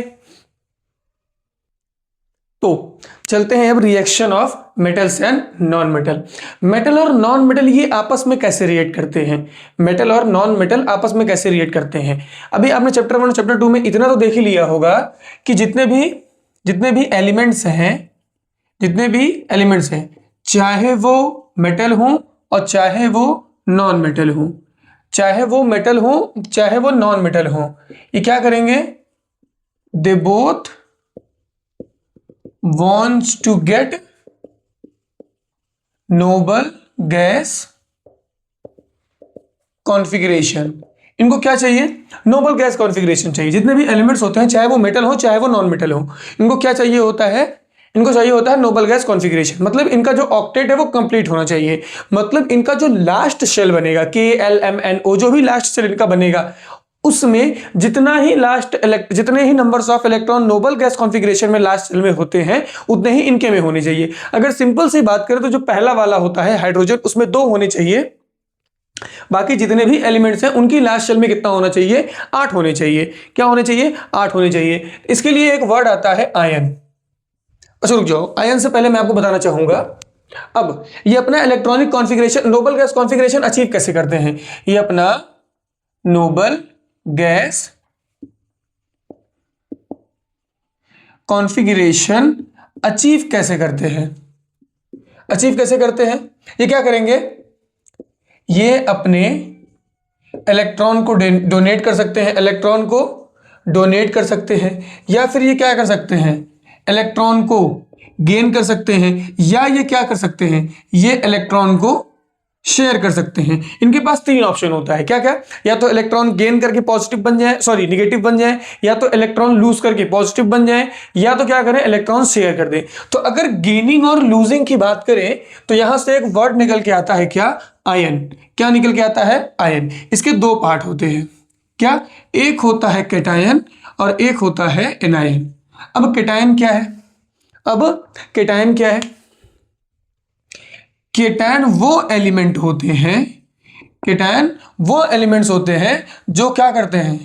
तो चलते हैं अब reaction of metals and non metal. Metal और नॉन मेटल ये आपस में कैसे रिएक्ट करते हैं, मेटल और नॉन मेटल आपस में कैसे रिएक्ट करते हैं। अभी आपने चैप्टर 1 और चैप्टर 2 में इतना तो देख ही लिया होगा कि जितने भी एलिमेंट्स हैं, चाहे वो मेटल हो और चाहे वो नॉन मेटल हो, चाहे वो मेटल हो चाहे वो नॉन मेटल हो, ये क्या करेंगे, they both wants to get noble gas configuration। इनको क्या चाहिए, नोबल गैस कॉन्फ़िगरेशन चाहिए। जितने भी एलिमेंट्स होते हैं, चाहे वो मेटल हो चाहे वो नॉन मेटल हो, इनको क्या चाहिए होता है, इनको चाहिए होता है नोबल गैस कॉन्फ़िगरेशन। मतलब इनका जो ऑक्टेट है वो कंप्लीट होना चाहिए। मतलब इनका जो लास्ट शेल बनेगा, KLMNO, जो भी लास्ट शेल इनका बनेगा, उसमें जितने ही numbers of electron noble gas configuration में लास्ट शेल में होते हैं, उतने ही इनके में होने चाहिए। अगर सिंपल सी बात करें तो जो पहला वाला होता है हाइड्रोजन, उसमें 2 होने चाहिए। बाकी जितने भी एलिमेंट्स हैं उनकी लास्ट शेल में कितना होना चाहिए, 8 होने चाहिए। क्या होने चाहिए, 8 होने चाहिए। इसके लिए एक वर्ड आता है आयन। अच्छा रुक जाओ, आयन से पहले मैं आपको बताना चाहूंगा, अब ये अपना electronic configuration, Nobel gas configuration achieve कैसे करते हैं। ये अपना नोबल गैस कॉन्फ़िगरेशन अचीव कैसे करते हैं, ये क्या करेंगे, ये अपने इलेक्ट्रॉन को डोनेट कर सकते हैं, या फिर ये क्या कर सकते हैं, इलेक्ट्रॉन को गेन कर सकते हैं, या ये क्या कर सकते हैं, ये इलेक्ट्रॉन को शेयर कर सकते हैं। इनके पास 3 ऑप्शन होता है, क्या क्या, या तो इलेक्ट्रॉन गेन करके पॉजिटिव बन जाए, सॉरी नेगेटिव बन जाए, या तो इलेक्ट्रॉन लूज करके पॉजिटिव बन जाए, या तो क्या करें, इलेक्ट्रॉन शेयर कर दें। तो अगर गेनिंग और लूजिंग की बात करें तो यहां से एक वर्ड निकल के आता है, क्या, आयन। क्या निकल के आता है, आयन। इसके 2 पार्ट होते हैं, क्या, एक होता है कैटायन और एक होता है एनायन। अब कैटायन क्या है, केटायन वो एलिमेंट्स होते हैं जो क्या करते हैं,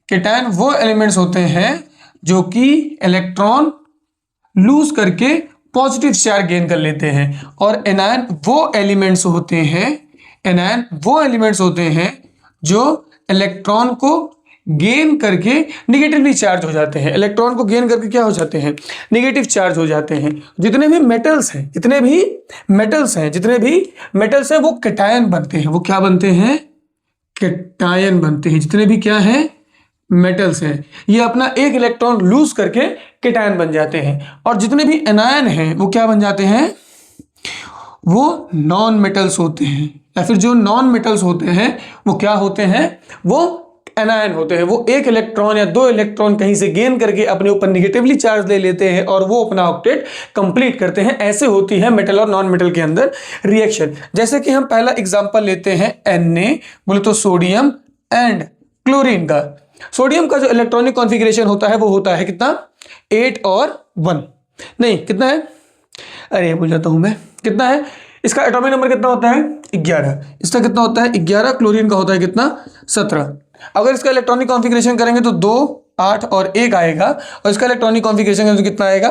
केटायन वो एलिमेंट्स होते हैं जो कि इलेक्ट्रॉन लूज करके पॉजिटिव चार्ज गेन कर लेते हैं। और एनायन वो एलिमेंट्स होते हैं जो इलेक्ट्रॉन को गेन करके नेगेटिवली चार्ज हो जाते हैं। इलेक्ट्रॉन को गेन करके क्या हो जाते हैं, नेगेटिव चार्ज हो जाते हैं। जितने भी मेटल्स हैं वो कैटायन बनते हैं। वो क्या बनते हैं, कैटायन बनते हैं। जितने भी क्या हैं, मेटल्स हैं, ये अपना एक इलेक्ट्रॉन लूज करके कैटायन बन जाते हैं। और जितने भी एनायन हैं वो क्या बन जाते हैं, वो नॉन मेटल्स होते हैं। या फिर जो नॉन मेटल्स होते हैं वो क्या होते हैं, वो एनायन होते हैं। वो एक इलेक्ट्रॉन या दो इलेक्ट्रॉन कहीं से गेन करके अपने ऊपर निगेटिवली चार्ज ले लेते हैं और वो अपना ऑक्टेट कंप्लीट करते हैं। ऐसे होती है मेटल और नॉन मेटल के अंदर रिएक्शन। जैसे कि हम पहला एग्जांपल लेते हैं Na, बोले तो सोडियम एंड क्लोरीन का। सोडियम का जो इलेक्ट्रॉनिक कॉन्फ़िगरेशन होता है वो होता है कितना, 8 और 1, नहीं कितना है, अरे भूल जाता हूं मैं, कितना है इसका एटॉमिक नंबर, कितना होता है 11। इसका कितना होता है 11, क्लोरीन का होता है कितना 17। अगर इसका इलेक्ट्रॉनिक कॉन्फ़िगरेशन करेंगे तो 2, 8 और 1 आएगा। और इसका इलेक्ट्रॉनिक कॉन्फ़िगरेशन करेंगे तो कितना आएगा,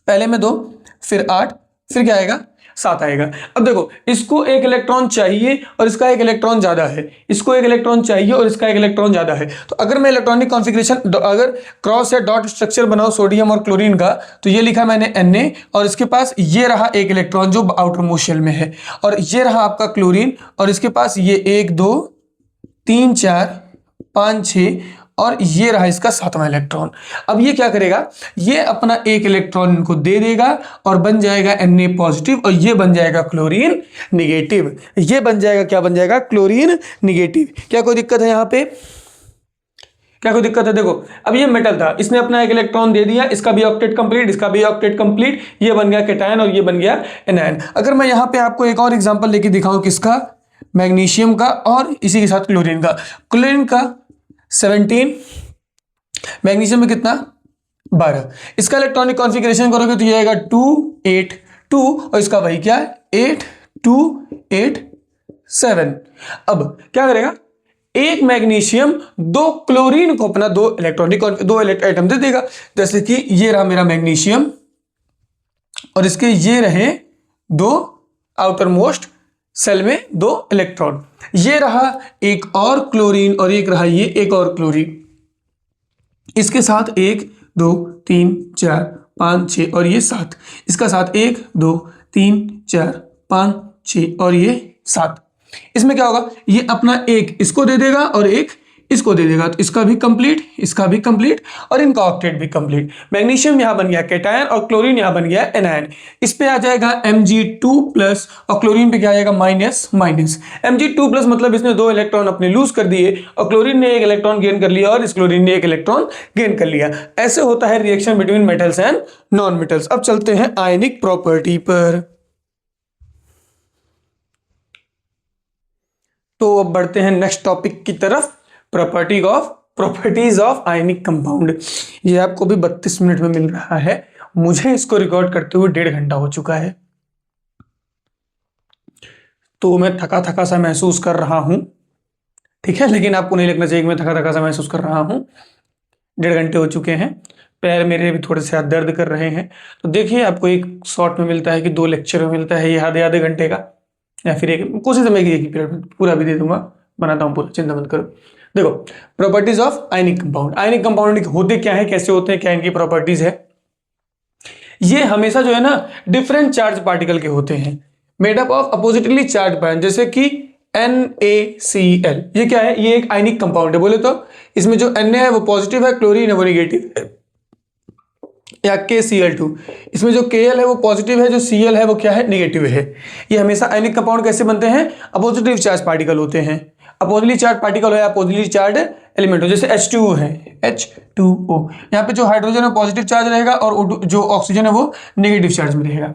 पहले में 2, फिर 8, फिर क्या आएगा 7 आएगा। अब देखो इसको एक इलेक्ट्रॉन चाहिए और इसका एक इलेक्ट्रॉन ज्यादा है, इसको एक इलेक्ट्रॉन चाहिए और इसका एक इलेक्ट्रॉन ज्यादा है। तो अगर मैं इलेक्ट्रॉनिक कॉन्फ़िगरेशन अगर क्रॉस या डॉट स्ट्रक्चर बनाऊं सोडियम और क्लोरीन का, तो ये लिखा मैंने Na और इसके पास ये रहा एक इलेक्ट्रॉन जो आउटर मोस्ट शेल में है, और ये रहा आपका क्लोरीन और इसके पास ये 1 2 3 4 5 6 और ये रहा इसका 7वां इलेक्ट्रॉन। अब ये क्या करेगा, ये अपना एक इलेक्ट्रॉन इनको दे देगा और बन जाएगा Na पॉजिटिव और ये बन जाएगा क्लोरीन निगेटिव। ये बन जाएगा, क्या बन जाएगा, क्लोरीन निगेटिव। क्या कोई दिक्कत है यहाँ पे, क्या कोई दिक्कत है? देखो अब ये मेटल था, इसने अपना एक इलेक्ट्रॉन दे दिया, इसका भी ऑक्टेट कंप्लीट, इसका भी ऑक्टेट कंप्लीट, ये बन गया कैटायन और ये बन गया एनायन। अगर मैं यहाँ पे आपको एक और एग्जांपल लेके दिखाऊं, किसका, मैग्नीशियम का और इसी के साथ क्लोरीन का। क्लोरीन का 17, मैग्नीशियम में कितना 12। इसका इलेक्ट्रॉनिक कॉन्फ़िगरेशन करोगे तो ये आएगा 2 8 2 और इसका वही क्या है 8 2 8 7। अब क्या करेगा, एक मैग्नीशियम दो क्लोरीन को अपना दो एटम दे देगा। जैसे कि ये रहा मेरा मैग्नीशियम और इसके ये रहे दो आउटर मोस्ट सेल में दो इलेक्ट्रॉन, ये रहा एक और क्लोरीन और एक रहा ये एक और क्लोरीन। इसके साथ 1 2 3 4 5 6 और ये 7, इसका साथ 1 2 3 4 5 6 और ये 7। इसमें क्या होगा, ये अपना एक इसको दे देगा और एक इसको दे देगा, तो इसका भी कंप्लीट, इसका भी कंप्लीट और इनका ऑक्टेट भी कंप्लीट। मैग्नीशियम यहां बन गया कैटायन और क्लोरीन यहां बन गया एनायन। इस पे आ जाएगा Mg2+ और क्लोरीन पे क्या आएगा माइनस। Mg2+ मतलब इसने दो इलेक्ट्रॉन अपने लूज कर दिए और क्लोरीन ने एक इलेक्ट्रॉन गेन कर लिया और इस क्लोरीन ने एक इलेक्ट्रॉन गेन कर लिया। ऐसे होता है reaction between metals and non metals. अब चलते हैं आयनिक प्रॉपर्टी पर। तो अब बढ़ते हैं नेक्स्ट टॉपिक की तरफ, प्रॉपर्टीज ऑफ आयनिक कंपाउंड। ये आपको भी 32 मिनट में मिल रहा है, मुझे इसको रिकॉर्ड करते हुए 1.5 घंटा हो चुका है, तो मैं थका थका सा महसूस कर रहा हूं, ठीक है। लेकिन आपको नहीं लगना चाहिए कि मैं थका थका सा महसूस कर रहा हूं। 1.5 घंटे हो चुके हैं, पैर मेरे भी थोड़े से दर्द कर रहे हैं। तो देखिए आपको एक शॉर्ट में मिलता है कि 2 लेक्चर में मिलता है, ये आधे घंटे का, या फिर एक कोशिश मैं एक ही पीरियड में पूरा भी दे दूंगा, बनाता हूं पूरा, चिंता मत करो। देखो properties of ionic compound. Ionic compound होते क्या है, कैसे होते हैं, क्या इनकी प्रॉपर्टीज है। ये हमेशा जो है ना डिफरेंट चार्ज पार्टिकल के होते हैं, made up of oppositely charge ion, जैसे कि NaCl। ये क्या है, ये एक आयनिक कंपाउंड है। बोले तो इसमें जो Na है वो पॉजिटिव है, क्लोरीन है वो निगेटिव है। या KCl2, इसमें जो Kl है वो पॉजिटिव है, जो Cl है वो क्या है, निगेटिव है। ये हमेशा आयनिक कंपाउंड कैसे बनते हैं, अपोजिटिव चार्ज पार्टिकल होते हैं। अपोजिटली चार्ज पार्टिकल है, अपोजिटली चार्ज एलिमेंट हो, जैसे H2O है, H2O। यहाँ पे जो हाइड्रोजन है पॉजिटिव चार्ज रहेगा और जो ऑक्सीजन है वो नेगेटिव चार्ज में रहेगा,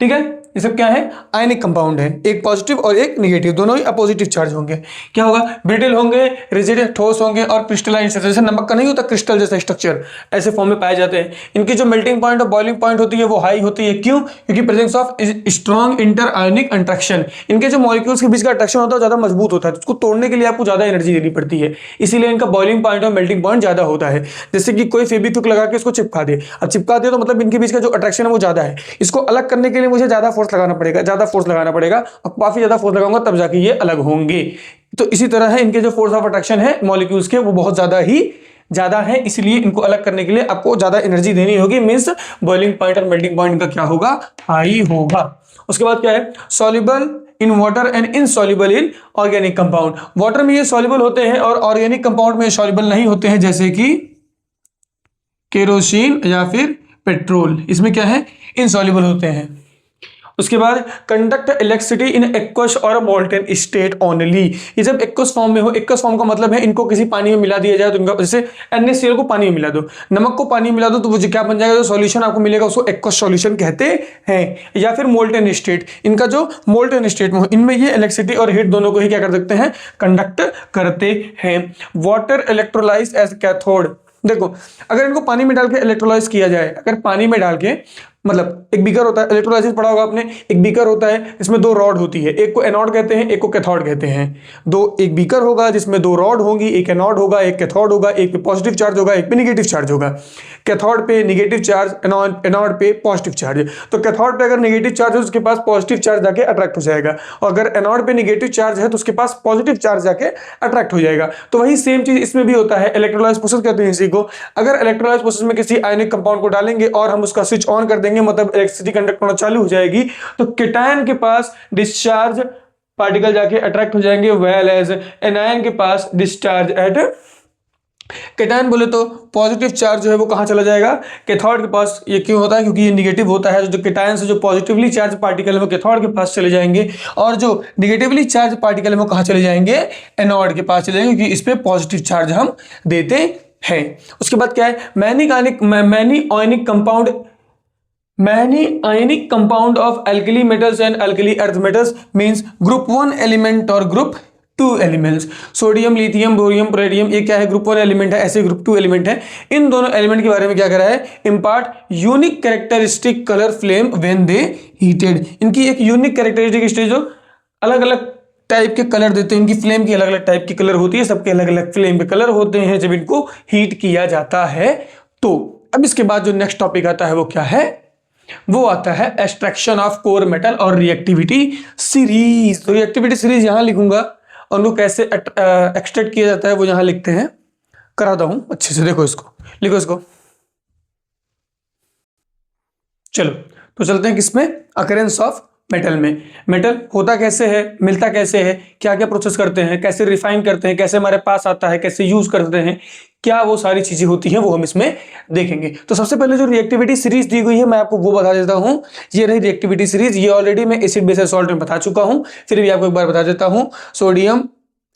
ठीक है। ये सब क्या है, आयनिक कंपाउंड है, एक पॉजिटिव और एक नेगेटिव, दोनों ही अपोजिटिव चार्ज होंगे। क्या होगा, ब्रिटल होंगे, रिजिड ठोस होंगे और क्रिस्टलाइन स्ट्रक्चर, जैसे नमक का नहीं होता क्रिस्टल जैसा स्ट्रक्चर, ऐसे फॉर्म में पाए जाते हैं। इनकी जो मेल्टिंग पॉइंट और बॉइलिंग पॉइंट होती है वो हाई होती है। क्यों, क्योंकि presence of strong inter ionic attraction, इनके जो मॉलिक्यूल्स के बीच का अट्रैक्शन होता है ज्यादा मजबूत होता है, उसको तोड़ने के लिए आपको ज्यादा एनर्जी देनी पड़ती है, इसीलिए इनका बॉइलिंग पॉइंट और मेल्टिंग पॉइंट ज्यादा होता है। जैसे कि कोई फेविक्विक लगा के इसको चिपका दे, अब चिपका दे तो मतलब इनके बीच का जो अट्रैक्शन है वो ज्यादा है, इसको अलग करने के लिए मुझे ज्यादा फोर्स लगाना पड़ेगा और काफी ज्यादा फोर्स लगाऊंगा तब जाके ये अलग होंगे। तो इसी तरह है, इनके जो फोर्स ऑफ अट्रैक्शन है मॉलिक्यूल्स के वो बहुत ज्यादा है, इसलिए इनको अलग करने के लिए आपको ज्यादा एनर्जी देनी होगी। मींस बॉइलिंग पॉइंट और मेल्टिंग पॉइंट का क्या होगा, हाई होगा। उसके बाद क्या है, soluble in water and insoluble in organic compound. Water में ये सॉल्युबल होते हैं और ऑर्गेनिक कंपाउंड में सॉल्युबल नहीं होते हैं, जैसे कि केरोसिन या फिर पेट्रोल, इसमें क्या है, इनसॉल्युबल होते हैं। उसके बाद कंडक्ट इलेक्ट्रिसिटी इन एक्वस और मोल्टेन स्टेट ओनली। ये जब एक्वस फॉर्म में हो, एक्वस फॉर्म का मतलब है इनको किसी पानी में मिला दिया जाए तो इनका, जैसे NaCl को पानी में मिला दो, नमक को पानी में मिला दो, तो वो जो क्या बन जाएगा, जो सॉल्यूशन आपको मिलेगा उसको एक्वस सॉल्यूशन कहते हैं। या फिर मोल्टेन स्टेट, इनका जो मोल्टेन स्टेट में हो, इनमें ये इलेक्ट्रिसिटी और हीट दोनों को ही क्या कर सकते हैं, कंडक्ट करते हैं। Water electrolyse as cathode. देखो अगर इनको पानी में डाल के इलेक्ट्रोलाइज किया जाए, अगर पानी में डाल के, मतलब एक बीकर होता है, इलेक्ट्रोलाइसिस पढ़ा होगा आपने, एक बीकर होता है, इसमें दो रॉड होती है, एक को एनोड कहते हैं, एक को कैथोड कहते हैं। एक बीकर होगा जिसमें दो रॉड होंगी, एक एनोड होगा, एक कैथोड होगा, एक पे पॉजिटिव चार्ज होगा, एक पे निगेटिव चार्ज होगा। कैथोड पे निगेटिव चार्ज, एनोड पे पॉजिटिव चार्ज। तो कैथोड पे अगर निगेटिव चार्ज है तो उसके पास पॉजिटिव चार्ज जाके अट्रैक्ट हो जाएगा, और अगर एनोड पे निगेटिव चार्ज है तो उसके पास पॉजिटिव चार्ज जाके अट्रैक्ट हो जाएगा। तो वही सेम चीज इसमें भी होता है, इलेक्ट्रोलाइज प्रोसेस कहते हैं इसी को। अगर इलेक्ट्रोलाइज प्रोसेस में किसी आयनिक कंपाउंड को डालेंगे और हम उसका स्विच ऑन कर देंगे, मतलब इलेक्ट्रिसिटी कंडक्ट होना चालू हो जाएगी, तो केटायन के पास डिस्चार्ज पार्टिकल जाके अट्रैक्ट हो जाएंगे, वेल एज एनायन के पास डिस्चार्ज एट। केटायन बोले तो पॉजिटिव चार्ज जो है वो कहां चला जाएगा, कैथोड के पास। ये क्यों होता है, क्योंकि ये निगेटिव होता है। जो केटायन से जो पॉजिटिवली चार्ज पार्टिकल है वो कैथोड के पास चले जाएंगे, और जो निगेटिवली चार्ज पार्टिकल है वो कहां चले जाएंगे, एनोड के पास चले जाएंगे, क्योंकि इस पे पॉजिटिव चार्ज हम देते हैं। उसके बाद क्या है, many ionic compound of alkali metals and alkali earth metals means group 1 element और group 2 elements. Sodium, lithium, barium, potassium, ये क्या है, ग्रुप 1 एलिमेंट है, ऐसे ग्रुप 2 एलिमेंट है। इन दोनों एलिमेंट के बारे में क्या करा है, impart unique characteristic colour flame when they heated. इनकी एक यूनिक कैरेक्टरिस्टिक स्टेज, जो अलग अलग टाइप के कलर देते हैं, इनकी फ्लेम की अलग अलग टाइप की कलर होती है, सबके अलग अलग फ्लेम के कलर होते हैं जब इनको हीट किया जाता है। तो अब इसके बाद जो नेक्स्ट टॉपिक आता है वो क्या है, वो आता है एक्सट्रैक्शन ऑफ कोर मेटल और रिएक्टिविटी सीरीज। तो रिएक्टिविटी सीरीज यहां लिखूंगा, और उनको कैसे एक्सट्रैक्ट किया जाता है वो यहां लिखते हैं, कराता हूं अच्छे से। देखो इसको, लिखो इसको। चलो तो चलते हैं किसमें, अकरेंस ऑफ मेटल में। मेटल होता कैसे है, मिलता कैसे है, क्या क्या प्रोसेस करते हैं, कैसे रिफाइन करते हैं, कैसे हमारे पास आता है, कैसे यूज करते हैं, क्या वो सारी चीजें होती हैं, वो हम इसमें देखेंगे। तो सबसे पहले जो रिएक्टिविटी सीरीज दी गई है मैं आपको वो बता देता हूं। ये रही रिएक्टिविटी सीरीज, ये ऑलरेडी मैं एसिड बेस सॉल्ट में बता चुका हूं, फिर भी आपको एक बार बता देता हूं।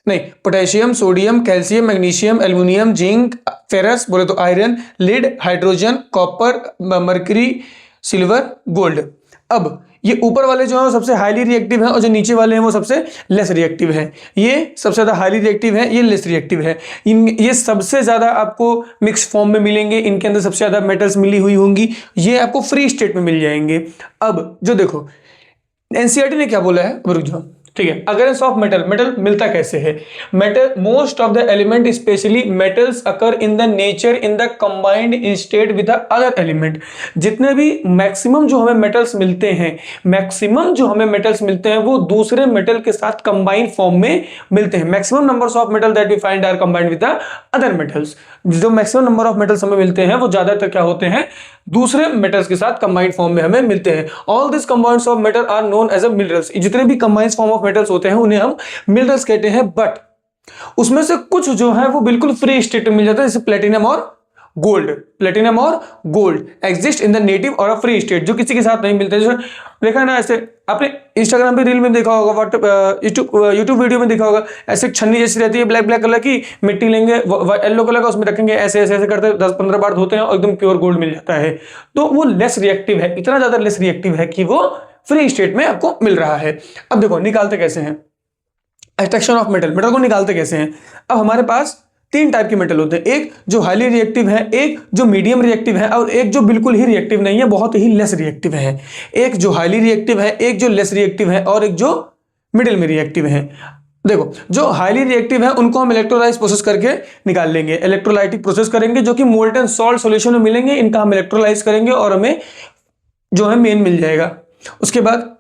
Potassium, sodium, calcium, magnesium, aluminium, zinc, ferrous बोले तो iron, lead, hydrogen, copper, mercury, silver, gold. अब ये ऊपर वाले जो है सबसे हाईली रिएक्टिव हैं, और जो नीचे वाले हैं वो सबसे लेस रिएक्टिव हैं। ये सबसे ज्यादा हाईली रिएक्टिव है, ये लेस रिएक्टिव है। ये सबसे ज्यादा आपको मिक्स फॉर्म में मिलेंगे, इनके अंदर सबसे ज्यादा मेटल्स मिली हुई होंगी, ये आपको फ्री स्टेट में मिल जाएंगे। अब जो देखो एनसीईआरटी ने क्या बोला है, रुक जाओ, ठीक है। अकरेंस ऑफ मेटल, मेटल मिलता कैसे है, metal most of the element specially metals occur in the nature in the combined in state with other element. जितने भी मैक्सिमम जो हमें मेटल्स मिलते हैं वो दूसरे मेटल के साथ कंबाइंड फॉर्म में मिलते हैं। Maximum numbers of metal that we find are combined with the other metals. जो मैक्सिमम नंबर ऑफ मेटल्स हमें मिलते हैं वो ज्यादातर क्या होते हैं, दूसरे मेटल्स के साथ कंबाइंड फॉर्म में हमें मिलते हैं। All this compounds of metal are known as a minerals. जितने भी कंबाइंड फॉर्म ऑफ मेटल्स होते हैं उन्हें हम मिनरल्स कहते हैं, बट उसमें से कुछ जो है वो बिल्कुल फ्री स्टेट में मिल जाता है, जैसे प्लेटिनम और gold exist in the native और अ फ्री स्टेट, जो किसी के साथ नहीं मिलते। जैसे देखा ना, ऐसे आपने इंस्टाग्राम पे रील में देखा होगा, व्हाट्सएप यूट्यूब वीडियो में देखा होगा, ऐसे छन्नी जैसी रहती है ब्लैक कलर की, मिट्टी लेंगे येलो कलर का, उसमें रखेंगे, ऐसे ऐसे ऐसे करते 10-15 बार धोते हैं और एकदम प्योर गोल्ड मिल जाता है। तो वो लेस रिएक्टिव है, इतना ज्यादा लेस रिएक्टिव है कि वो फ्री स्टेट में आपको मिल रहा है। अब देखो निकालते कैसे हैं एक्सट्रैक्शन ऑफ मेटल को निकालते कैसे हैं। अब हमारे पास 3 टाइप के मेटल होते हैं, एक जो हाईली रिएक्टिव है, एक जो मीडियम रिएक्टिव है, और एक जो बिल्कुल ही रिएक्टिव नहीं है, बहुत ही लेस रिएक्टिव है। एक जो हाईली रिएक्टिव है, एक जो लेस रिएक्टिव है, और एक जो मिडिल में रिएक्टिव है। देखो जो हाईली रिएक्टिव है उनको हम इलेक्ट्रोलाइज प्रोसेस करके निकाल लेंगे, इलेक्ट्रोलाइटिक प्रोसेस करेंगे, जो कि मोल्टन सॉल्ट सॉल्यूशन में मिलेंगे, इनका हम इलेक्ट्रोलाइज करेंगे और हमें जो है मेन मिल जाएगा। उसके बाद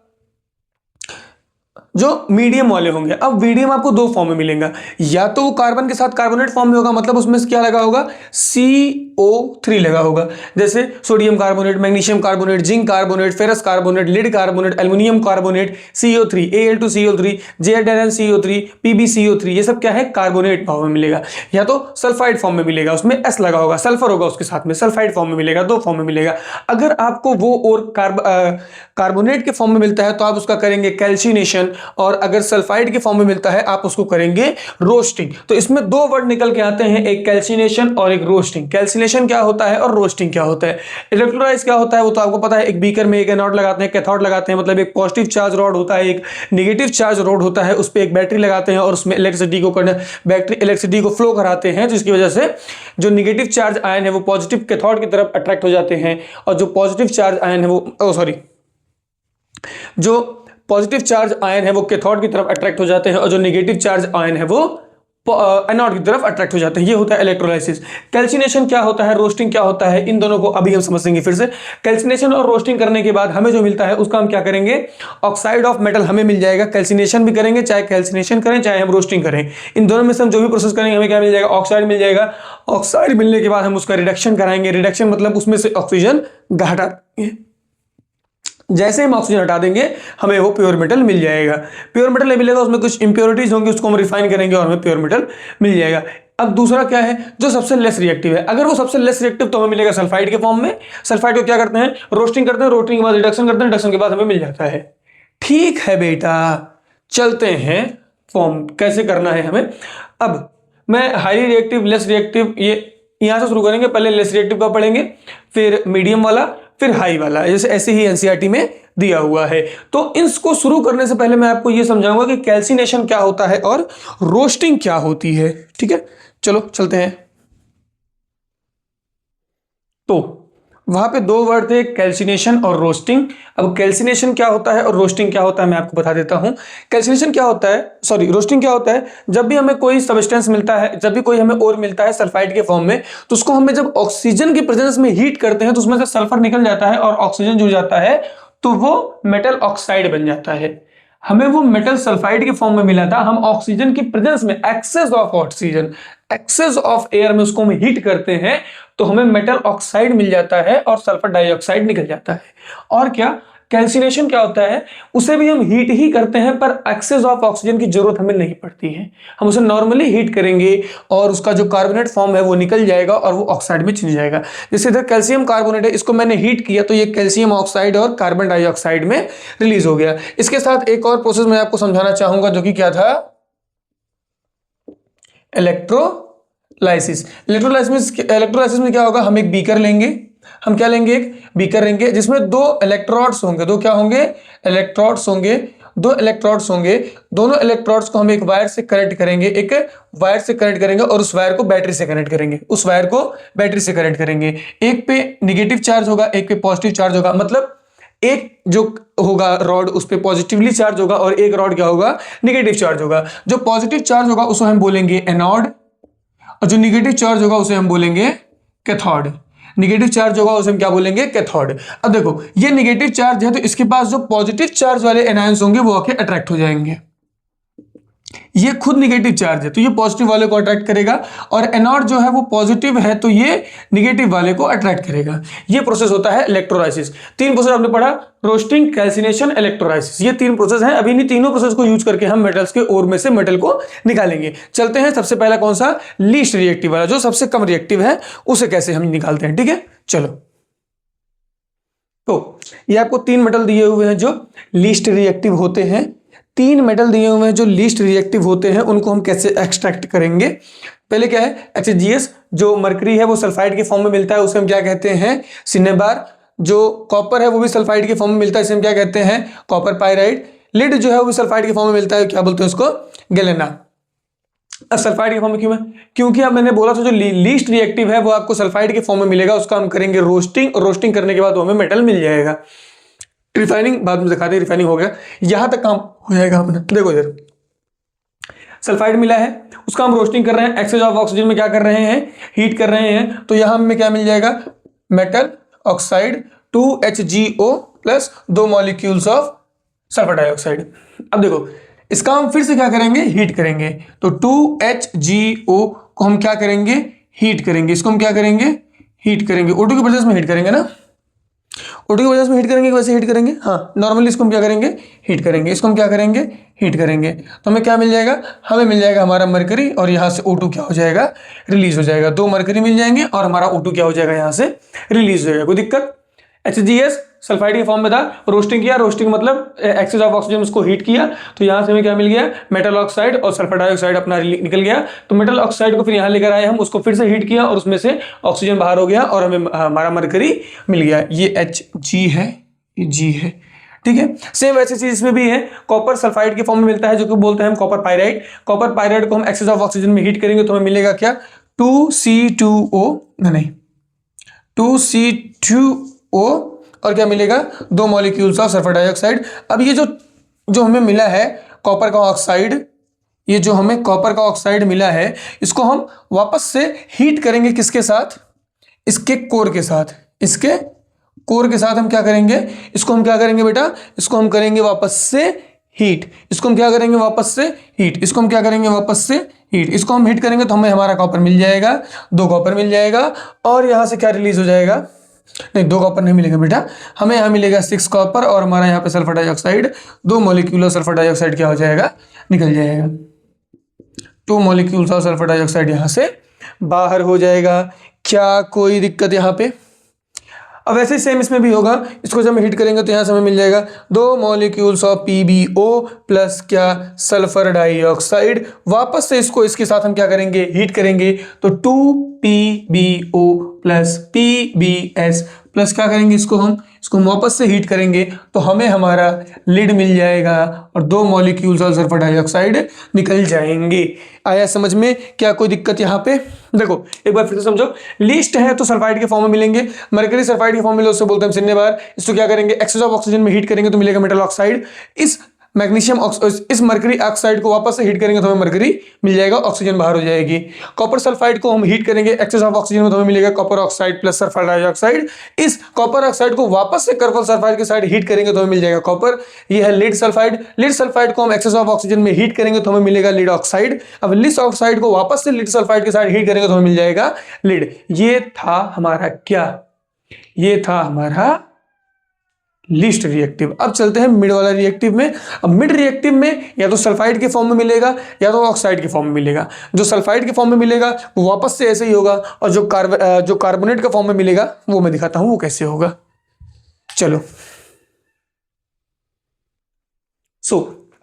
जो मीडियम वाले होंगे। अब मीडियम आपको दो फॉर्म में मिलेगा, या तो वो कार्बन के साथ कार्बोनेट फॉर्म में होगा, मतलब उसमें क्या लगा होगा, CO3 लगा होगा, जैसे sodium carbonate, magnesium carbonate, zinc carbonate, ferrous carbonate, lead carbonate, aluminium carbonate, CO3, Al2CO3, ZnCO3, PbCO3, ये सब क्या है, कार्बोनेट फॉर्म में मिलेगा। या तो सल्फाइड फॉर्म में मिलेगा, उसमें S लगा होगा, सल्फर होगा उसके साथ में, सल्फाइड फॉर्म में मिलेगा, दो फॉर्म में मिलेगा। अगर आपको वो और कार्बोनेट के फॉर्म में मिलता है तो आप उसका करेंगे कैल्सिनेशन, और अगर सल्फाइड के फॉर्म में मिलता है आप उसको करेंगे रोस्टिंग। तो इसमें दो वर्ड निकल के आते हैं, एक कैल्सिनेशन और एक रोस्टिंग। कैल्सिनेशन क्या होता है और रोस्टिंग क्या होता है। इलेक्ट्रोलाइज क्या होता है वो तो आपको पता है, एक बीकर में एक एनोड लगाते हैं, कैथोड लगाते हैं, मतलब एक पॉजिटिव चार्ज रॉड होता है, एक नेगेटिव चार्ज रॉड होता है, उस पर एक बैटरी लगाते हैं और उसमें इलेक्ट्रिसिटी को फ्लो कराते हैं, जिसकी वजह से जो नेगेटिव चार्ज आयन है वो पॉजिटिव कैथोड की तरफ अट्रैक्ट हो जाते हैं, और जो पॉजिटिव चार्ज आयन है वो जो पॉजिटिव चार्ज आयन है वो कैथोड की तरफ अट्रैक्ट हो जाते हैं, और जो नेगेटिव चार्ज आयन है वो एनोड की तरफ अट्रैक्ट हो जाते हैं। ये होता है इलेक्ट्रोलाइसिस। कैल्सिनेशन क्या होता है, रोस्टिंग क्या होता है, इन दोनों को अभी हम समझेंगे फिर से। कैल्सिनेशन और रोस्टिंग करने के बाद हमें जो मिलता है उसका हम क्या करेंगे, ऑक्साइड ऑफ मेटल हमें मिल जाएगा। कैल्सिनेशन भी करेंगे, चाहे कैल्सिनेशन करें चाहे हम रोस्टिंग करें, इन दोनों में से हम जो भी प्रोसेस करेंगे हमें क्या मिल जाएगा, ऑक्साइड मिल जाएगा। ऑक्साइड मिलने के बाद हम उसका रिडक्शन कराएंगे। रिडक्शन मतलब उसमें से ऑक्सीजन हटा देंगे। जैसे हम ऑक्सीजन हटा देंगे हमें वो प्योर मेटल मिल जाएगा। प्योर मेटल नहीं मिलेगा, उसमें कुछ इंप्योरिटीज होंगी, उसको हम रिफाइन करेंगे और हमें प्योर मेटल मिल जाएगा। अब दूसरा क्या है, जो सबसे लेस रिएक्टिव है। अगर वो सबसे लेस रिएक्टिव तो हमें मिलेगा सल्फाइड के फॉर्म में। सल्फाइड को क्या करते हैं, रोस्टिंग करते हैं, रोस्टिंग के बाद रिडक्शन करते हैं, रिडक्शन के बाद हमें मिल जाता है। ठीक है बेटा, चलते हैं फॉर्म कैसे करना है हमें। अब मैं हाईली रिएक्टिव, लेस रिएक्टिव, ये यहां से शुरू करेंगे। पहले लेस रिएक्टिव का पढ़ेंगे, फिर मीडियम वाला, फिर हाई वाला, जैसे ऐसे ही एनसीईआरटी में दिया हुआ है। तो इसको शुरू करने से पहले मैं आपको यह समझाऊंगा कि कैल्सिनेशन क्या होता है और रोस्टिंग क्या होती है। ठीक है, चलो चलते हैं। तो वहां पे दो वर्ड थे, कैल्सिनेशन और रोस्टिंग। अब कैल्सिनेशन क्या होता है और रोस्टिंग क्या होता है मैं आपको बता देता हूं। कैल्सिनेशन क्या होता है, सॉरी रोस्टिंग क्या होता है, जब भी हमें कोई सब्सटेंस मिलता है, जब भी कोई हमें और मिलता है सल्फाइड के फॉर्म में, तो उसको हमें जब ऑक्सीजन की प्रेजेंस में हीट करते हैं तो उसमें से सल्फर निकल जाता है और ऑक्सीजन जुड़ जाता है, तो वो मेटल ऑक्साइड बन जाता है। हमें वो मेटल सल्फाइड के फॉर्म में मिला था, हम ऑक्सीजन की प्रेजेंस में, excess of oxygen, excess of air में उसको हम हीट करते हैं तो हमें मेटल ऑक्साइड मिल जाता है और सल्फर डाइऑक्साइड निकल जाता है। और क्या कैल्सिनेशन क्या होता है, उसे भी हम हीट ही करते हैं पर एक्सेस ऑफ ऑक्सीजन की जरूरत हमें नहीं पड़ती है। हम उसे नॉर्मली हीट करेंगे और उसका जो कार्बोनेट फॉर्म है वो निकल जाएगा और वो ऑक्साइड में चेंज जाएगा। जैसे इधर कैल्शियम कार्बोनेट है, इसको मैंने हीट किया तो ये कैल्शियम ऑक्साइड और कार्बन डाइऑक्साइड में रिलीज हो गया। इसके साथ एक और प्रोसेस मैं आपको समझाना चाहूंगा जो कि क्या था, इलेक्ट्रोलाइसिस। इलेक्ट्रोलाइसिस में क्या होगा, हम एक बीकर लेंगे, हम क्या लेंगे, एक बीकर लेंगे जिसमें दो इलेक्ट्रोड्स होंगे, दो क्या होंगे, इलेक्ट्रोड्स होंगे, दो इलेक्ट्रोड्स होंगे। दोनों इलेक्ट्रोड्स को हम एक वायर से कनेक्ट करेंगे, एक वायर से कनेक्ट करेंगे और उस वायर को बैटरी से कनेक्ट करेंगे, उस वायर को बैटरी से कनेक्ट करेंगे। एक पे नेगेटिव चार्ज होगा, एक पे पॉजिटिव चार्ज होगा, मतलब एक जो होगा रॉड उस पे पॉजिटिवली चार्ज होगा और एक रॉड क्या होगा, नेगेटिव चार्ज होगा। जो पॉजिटिव चार्ज होगा उसको हम बोलेंगे एनोड और जो नेगेटिव चार्ज होगा उसे हम बोलेंगे कैथोड। नेगेटिव चार्ज होगा उसे हम क्या बोलेंगे, कैथोड। अब देखो ये नेगेटिव चार्ज है तो इसके पास जो पॉजिटिव चार्ज वाले एनायंस होंगे वो आके अट्रैक्ट हो जाएंगे। ये खुद नेगेटिव चार्ज है तो ये पॉजिटिव वाले को अट्रैक्ट करेगा, और एनोड जो है वो पॉजिटिव है तो ये नेगेटिव वाले को अट्रैक्ट करेगा। ये प्रोसेस होता है इलेक्ट्रोलाइसिस। तीन प्रोसेस आपने पढ़ा, रोस्टिंग, कैल्सिनेशन, इलेक्ट्रोलाइसिस, ये तीन प्रोसेस हैं। अभी इन तीनों प्रोसेस को यूज करके हम मेटल्स के ओर में से मेटल को निकालेंगे। चलते हैं, सबसे पहला कौन सा, लीस्ट रिएक्टिव वाला, जो सबसे कम रिएक्टिव है उसे कैसे हम निकालते हैं। ठीक है, चलो। तो ये आपको तीन मेटल दिए हुए हैं जो लीस्ट रिएक्टिव होते हैं। तीन मेटल दिए हुए हैं जो लीस्ट रिएक्टिव होते हैं, उनको हम कैसे एक्सट्रैक्ट करेंगे। पहले क्या है, HGS, जो मरकरी है वो सल्फाइड के फॉर्म में मिलता है, उसे हम क्या कहते हैं, सिनेबार। जो कॉपर है वो भी सल्फाइड के फॉर्म में मिलता है, इसे हम क्या कहते हैं, कॉपर पाइराइड। लिड जो है वो भी सल्फाइड के फॉर्म में मिलता है, क्या बोलते हैं उसको, गैलेना। अब सल्फाइड के फॉर्म में क्यों है, क्योंकि अब मैंने बोला था जो लीस्ट रिएक्टिव है वो आपको सल्फाइड के फॉर्म में मिलेगा, उसका हम करेंगे रोस्टिंग, और रोस्टिंग करने के बाद वो हमें मेटल मिल जाएगा। रिफाइनिंग बाद में दिखाते हैं, रिफाइनिंग हो गया, यहां तक काम हो जाएगा अपना। देखो इधर सल्फाइड मिला है, उसका हम रोस्टिंग कर रहे हैं, एक्सेस ऑफ ऑक्सीजन में क्या कर रहे हैं, हीट कर रहे हैं, तो यहां हमें क्या मिल जाएगा, metal oxide 2HgO plus 2 molecules of sulphur dioxide. अब देखो इसका हम फिर से क्या करेंगे, हीट करेंगे। तो 2HgO को हम क्या करेंगे, हीट करेंगे। इसको हम क्या करेंगे, हीट करेंगे। O2 के वजह में हीट करेंगे ना, O2 की वजह से हीट करेंगे, वैसे हीट करेंगे। हाँ, नॉर्मली इसको हम क्या करेंगे, हीट करेंगे। इसको हम क्या करेंगे, हीट करेंगे। तो हमें क्या मिल जाएगा, हमें मिल जाएगा हमारा मरकरी, और यहाँ से O2 क्या हो जाएगा, रिलीज हो जाएगा। 2 मरकरी मिल जाएंगे और हमारा O2 क्या हो जाएगा, यहाँ से रिलीज हो जाएगा। कोई दिक्कत? HCl सल्फाइड के फॉर्म में था, रोस्टिंग किया, रोस्टिंग मतलब एक्सेस ऑफ ऑक्सीजन, उसको हीट किया, तो यहाँ से हमें क्या मिल गया, मेटल ऑक्साइड और सल्फर डाइऑक्साइड अपना निकल गया। तो मेटल ऑक्साइड को फिर यहाँ लेकर आए हम, उसको फिर से हीट किया और उसमें से ऑक्सीजन बाहर हो गया और हमें हमारा मरकरी मिल गया। ये Hg है, ये G है, ठीक है। सेम वैसी चीज इसमें भी है, कॉपर सल्फाइड के फॉर्म में मिलता है, जो कि बोलते हैं हम कॉपर पायराइड। कॉपर पायराइड को हम एक्सेस ऑफ ऑक्सीजन में हीट करेंगे तो हमें मिलेगा क्या, 2C2O, नहीं 2C2O, और क्या मिलेगा, 2 मॉलिक्यूल्स ऑफ सल्फर डाइऑक्साइड। अब ये जो हमें मिला है कॉपर का ऑक्साइड, ये जो हमें कॉपर का ऑक्साइड मिला है, इसको हम वापस से हीट करेंगे। किसके साथ, इसके कोर के साथ। इसके कोर के साथ हम क्या करेंगे, इसको हम क्या करेंगे बेटा, इसको हम करेंगे वापस से हीट। इसको हम क्या करेंगे, वापस से हीट। इसको हम क्या करेंगे, वापस से हीट। इसको हम हीट करेंगे तो हमें हमारा कॉपर मिल जाएगा, 2 कॉपर मिल जाएगा। और यहाँ से क्या रिलीज हो जाएगा, नहीं 2 कॉपर नहीं मिलेगा बेटा, हमें यहाँ मिलेगा 6 कॉपर, और हमारा यहाँ पे sulphur dioxide, 2 molecule of sulphur dioxide क्या हो जाएगा, निकल जाएगा। 2 मॉलिक्यूल्स ऑफ सल्फर डाइऑक्साइड यहाँ से बाहर हो जाएगा। क्या कोई दिक्कत यहाँ पे? अब वैसे ही सेम इसमें भी होगा, इसको जब हम हीट करेंगे तो यहाँ से हमें मिल जाएगा 2 मॉलिक्यूल्स ऑफ PbO प्लस क्या, सल्फर डाइऑक्साइड। वापस से इसको इसके साथ हम क्या करेंगे, हीट करेंगे, तो 2PbO प्लस PbS प्लस क्या करेंगे, इसको हम वापस से हीट करेंगे तो हमें हमारा लिड मिल जाएगा और 2 मॉलिक्यूल्स ऑफ सल्फर डाइऑक्साइड निकल जाएंगे। आया समझ में? क्या कोई दिक्कत यहाँ पे? देखो एक बार फिर से समझो, लिस्ट है तो सल्फाइड के फॉर्म में मिलेंगे, मरकरी सल्फाइड के फॉर्म में उससे बोलते हैं सिन्ने बार। इसको क्या करेंगे, एक्सेस ऑफ ऑक्सीजन में हीट करेंगे तो मिलेगा मेटल ऑक्साइड। इस मैग्नीशियम इस मरकरी ऑक्साइड को वापस से हीट करेंगे तो हमें मरकरी मिल जाएगा, ऑक्सीजन बाहर हो जाएगी। कॉपर सल्फाइड को हम हीट करेंगे एक्सेस ऑफ ऑक्सीजन में तो हमें मिलेगा copper oxide plus sulphur dioxide. इस कॉपर ऑक्साइड को वापस से कार्बन सल्फाइड के साइड हीट करेंगे तो हमें मिल जाएगा कॉपर। ये है लीड सल्फाइड। लीड सल्फाइड को हम एक्सेस ऑफ ऑक्सीजन में हीट करेंगे तो हमें मिलेगा लीड ऑक्साइड। अब लीड ऑक्साइड को वापस से लीड सल्फाइड के साइड हीट करेंगे तो हमें मिल जाएगा लीड। ये था हमारा क्या, ये था हमारा लीस्ट रिएक्टिव। अब चलते हैं मिड वाला रिएक्टिव में। अब मिड रिएक्टिव में या तो सल्फाइड के फॉर्म में मिलेगा या तो ऑक्साइड के फॉर्म में मिलेगा। जो सल्फाइड के फॉर्म में मिलेगा वो वापस से ऐसे ही होगा, और जो कार्बोनेट के फॉर्म में मिलेगा वो मैं दिखाता हूं वो कैसे होगा। चलो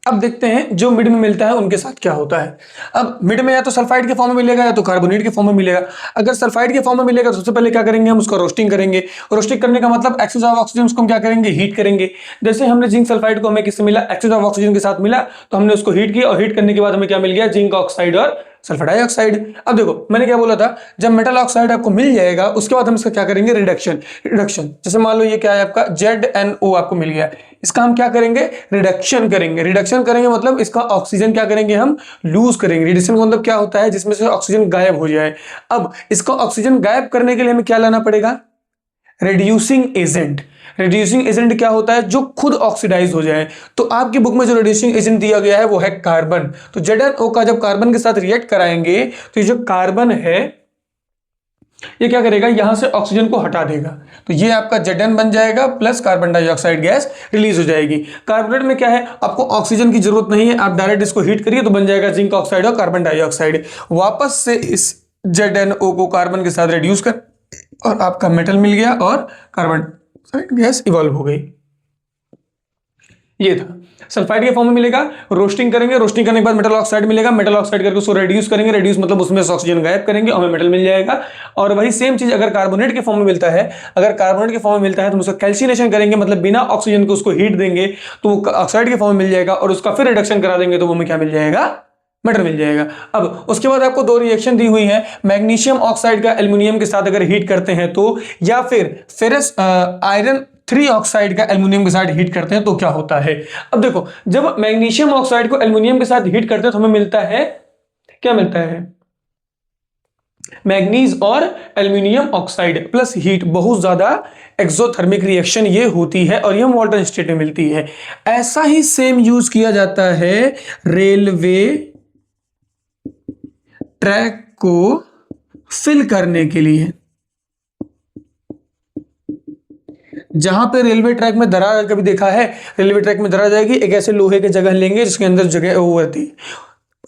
अब देखते हैं जो मिड में मिलता है उनके साथ क्या होता है। अब मिड में या तो सल्फाइड के फॉर्म में मिलेगा या तो कार्बोनेट के फॉर्म में मिलेगा। अगर सल्फाइड के फॉर्म में मिलेगा तो सबसे पहले क्या करेंगे, हम उसको रोस्टिंग करेंगे। रोस्टिंग करने का मतलब एक्सेस ऑफ ऑक्सीजन उसको हम क्या करेंगे, हीट करेंगे। जैसे हमने जिंक सल्फाइड को हमें किससे मिला, एक्सेस ऑफ ऑक्सीजन के साथ मिला, तो हमने उसको हीट किया और हीट करने के बाद हमें क्या मिल गया, जिंक ऑक्साइड और सल्फर डाइऑक्साइड। अब देखो मैंने क्या बोला था, जब मेटल ऑक्साइड आपको मिल जाएगा उसके बाद हम इसका क्या करेंगे, रिडक्शन। जैसे मान लो ये क्या है आपका ZnO आपको मिल गया, इसका हम क्या करेंगे, रिडक्शन करेंगे। रिडक्शन करेंगे मतलब इसका ऑक्सीजन क्या करेंगे, हम लूज करेंगे। रिडक्शन का मतलब क्या होता है, जिसमें से ऑक्सीजन गायब हो जाए। अब इसका ऑक्सीजन गायब करने के लिए हमें क्या लाना पड़ेगा, रिड्यूसिंग एजेंट। रिड्यूसिंग एजेंट क्या होता है, जो खुद ऑक्सीडाइज हो जाए। तो आपकी बुक में जो रिड्यूसिंग एजेंट दिया गया है वो है कार्बन। तो ZnO का जब कार्बन के साथ रिएक्ट कराएंगे तो ये जो कार्बन है ये क्या करेगा, यहां से ऑक्सीजन को हटा देगा। तो ये आपका Zn बन जाएगा plus carbon dioxide gas release हो जाएगी। कार्बोनेट में क्या है, आपको ऑक्सीजन की जरूरत नहीं है, आप डायरेक्ट इसको हीट करिए तो बन जाएगा जिंक ऑक्साइड और कार्बन डाइऑक्साइड। वापस से इस ZnO को कार्बन के साथ रिड्यूस कर और आपका मेटल मिल गया और कार्बन गैस इवॉल्व हो गई। ये था सल्फाइड के फॉर्म में मिलेगा, रोस्टिंग करेंगे, रोस्टिंग करने के बाद मेटल ऑक्साइड मिलेगा, मेटल ऑक्साइड करके उसको रिड्यूस करेंगे, रिड्यूस मतलब उसमें से ऑक्सीजन गायब करेंगे और हमें मेटल मिल जाएगा। और वही सेम चीज अगर कार्बोनेट के फॉर्म में मिलता है, अगर कार्बोनेट के फॉर्म में मिलता है तो उसका कैल्सिनेशन करेंगे, मतलब बिना ऑक्सीजन को उसको हीट देंगे तो वो ऑक्साइड के फॉर्म में मिल जाएगा, और उसका फिर रिडक्शन करा देंगे तो वो हमें क्या मिल जाएगा, मेटल मिल जाएगा। अब उसके बाद आपको 2 रिएक्शन दी हुई है, मैग्नीशियम ऑक्साइड का एल्युमिनियम के साथ अगर हीट करते हैं तो, या फिर फेरस आयरन 3 ऑक्साइड का एल्युमिनियम के साथ हीट करते हैं तो क्या होता है। अब देखो जब मैग्नीशियम ऑक्साइड को एल्युमिनियम के साथ हीट करते हैं तो हमें मिलता है, क्या मिलता है, मैग्नीज और एल्यूमिनियम ऑक्साइड प्लस हीट, बहुत ज्यादा एक्सोथर्मिक रिएक्शन ये होती है और ये मॉल्टन स्टेट में मिलती है। ऐसा ही सेम यूज किया जाता है रेलवे ट्रैक को फिल करने के लिए। जहां पे रेलवे ट्रैक में दरार, कभी देखा है रेलवे ट्रैक में दरार जाएगी, एक ऐसे लोहे के जगह लेंगे जिसके अंदर जगह वो रहती है,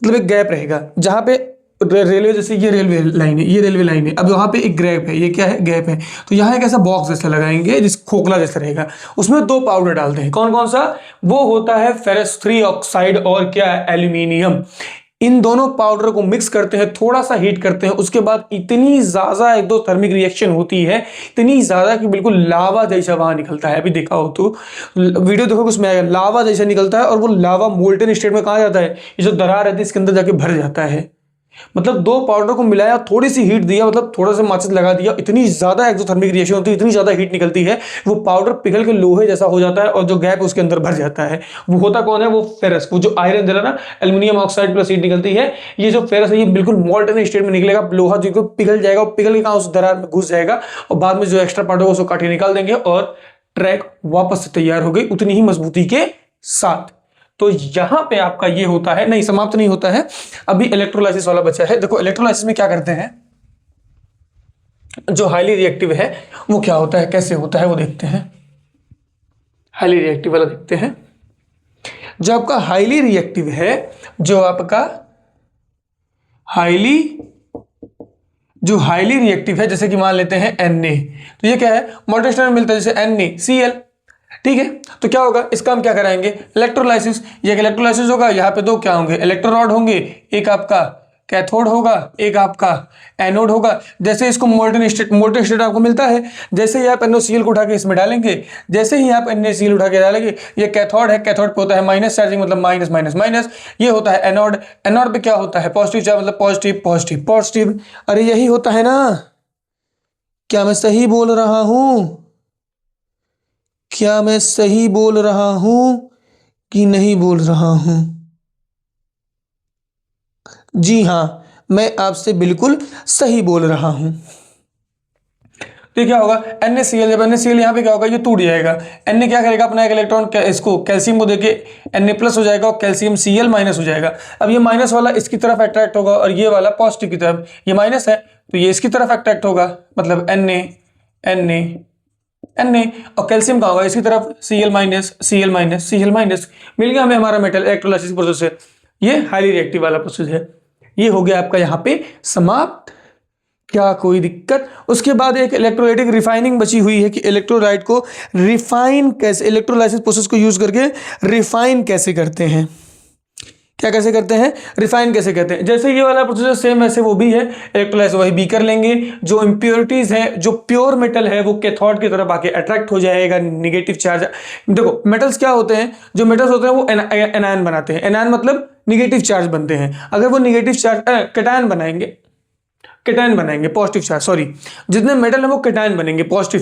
मतलब एक गैप रहेगा जहां पे रेलवे, जैसे ये रेलवे लाइन है, ये रेलवे लाइन है, अब वहां पे एक गैप है, ये क्या है, गैप है, तो यहाँ एक ऐसा बॉक्स जैसा लगाएंगे जिस खोखला जैसा रहेगा, उसमें दो पाउडर डालते हैं। कौन कौन सा? वो होता है फेरस 3 ऑक्साइड और क्या है, एल्यूमिनियम। इन दोनों पाउडर को मिक्स करते हैं, थोड़ा सा हीट करते हैं, उसके बाद इतनी ज्यादा एक्सोथर्मिक रिएक्शन होती है, इतनी ज्यादा कि बिल्कुल लावा जैसा वहां निकलता है। अभी देखा हो तो वीडियो देखो, उसमें आएगा लावा जैसा निकलता है, और वो लावा मोल्टन स्टेट में कहा जाता है, ये जो दरार रहती है इसके अंदर जाके भर जाता है। मतलब दो पाउडर को मिलाया, थोड़ी सी हीट दिया, मतलब थोड़ा सा माचिस लगा दिया, इतनी ज्यादा एक्सोथर्मिक रिएक्शन होती है, इतनी ज्यादा हीट निकलती है, वो पाउडर पिघल के लोहे जैसा हो जाता है और जो गैप उसके अंदर भर जाता है। वो होता कौन है? वो फेरस, वो जो आयरन जला ना, एल्यूमिनियम ऑक्साइड प्लस हीट निकलती है, ये जो फेरस है ये बिल्कुल मॉल्टन स्टेट में निकलेगा, लोहा जो पिघल जाएगा, पिघल के कहां, उस दरार में घुस जाएगा, और बाद में जो एक्स्ट्रा पार्ट होगा उसको काट के निकाल देंगे और ट्रैक वापस से तैयार हो गई उतनी ही मजबूती के साथ। तो यहां पे आपका ये होता है, नहीं समाप्त नहीं होता है, अभी इलेक्ट्रोलाइसिस वाला बचा है। देखो इलेक्ट्रोलाइसिस में क्या करते हैं, जो हाईली रिएक्टिव है वो क्या होता है, कैसे होता है वो देखते हैं। हाईली रिएक्टिव वाला देखते हैं। जो आपका हाईली रिएक्टिव है, जो आपका हाईली रिएक्टिव है, जैसे कि मान लेते हैं Na, तो ये क्या है, मॉल्टन स्टेट में मिलता है, जैसे NaCl, ठीक है। तो क्या होगा, इसका हम क्या कराएंगे, इलेक्ट्रोलाइसिस। ये इलेक्ट्रोलाइसिस होगा, यहाँ पे दो क्या होंगे, इलेक्ट्रोरॉड होंगे, एक आपका कैथोड होगा, एक आपका एनोड होगा। जैसे इसको मोल्टन स्टेट आपको मिलता है, जैसे ही आप NaCl को उठा के इसमें डालेंगे, जैसे ही आप NaCl उठा के डालेंगे, ये कैथोड है, कैथोड पे होता है माइनस चार्जिंग, मतलब माइनस माइनस माइनस। ये होता है एनोड, एनोड पे क्या होता है, पॉजिटिव चार्ज, मतलब पॉजिटिव पॉजिटिव पॉजिटिव। अरे यही होता है ना, क्या मैं सही बोल रहा हूं? क्या मैं सही बोल रहा हूं कि नहीं बोल रहा हूं? जी हां, मैं आपसे बिल्कुल सही बोल रहा हूं। तो क्या होगा, NaCl, जब NaCl यहाँ पे क्या होगा, ये टूट जाएगा, Na क्या करेगा, अपना एक इलेक्ट्रॉन इसको कैल्शियम को देके Na प्लस हो जाएगा और कैल्शियम Cl माइनस हो जाएगा। अब ये माइनस वाला इसकी तरफ अट्रैक्ट होगा और ये वाला पॉजिटिव की तरफ, ये माइनस है तो ये इसकी तरफ अट्रैक्ट होगा, मतलब Na और कैल्शियम का होगा इसकी तरफ, Cl minus Cl minus Cl minus, मिल गया हमें हमारा मेटल इलेक्ट्रोलाइसिस प्रोसेस है। ये हाईली रिएक्टिव वाला प्रोसेस है। ये हो गया आपका यहाँ पे समाप्त। क्या कोई दिक्कत? उसके बाद एक इलेक्ट्रोलाइटिक रिफाइनिंग बची हुई है कि इलेक्ट्रोलाइट को रिफाइन कैसे, इलेक्ट्रोलाइसिस प्रोसेस को यूज करके रिफाइन कैसे करते हैं। क्या कैसे करते हैं, रिफाइन कैसे करते हैं। जैसे ये वाला प्रोसेस सेम ऐसे वो भी है, इलेक्ट्रोलाइसिस वही बीकर लेंगे, जो इंप्योरिटीज है, जो प्योर मेटल है वो कैथोड की तरफ आके अट्रैक्ट हो जाएगा, निगेटिव चार्ज। देखो मेटल्स क्या होते हैं, जो मेटल्स होते हैं वो एनायन बनाते हैं, एनायन मतलब निगेटिव चार्ज बनते हैं। अगर वो निगेटिव चार्ज कैटायन बनाएंगे, कैटायन बनाएंगे, पॉजिटिव चार्ज, सॉरी, जितने मेटल है वो कैटायन बनेंगे, पॉजिटिव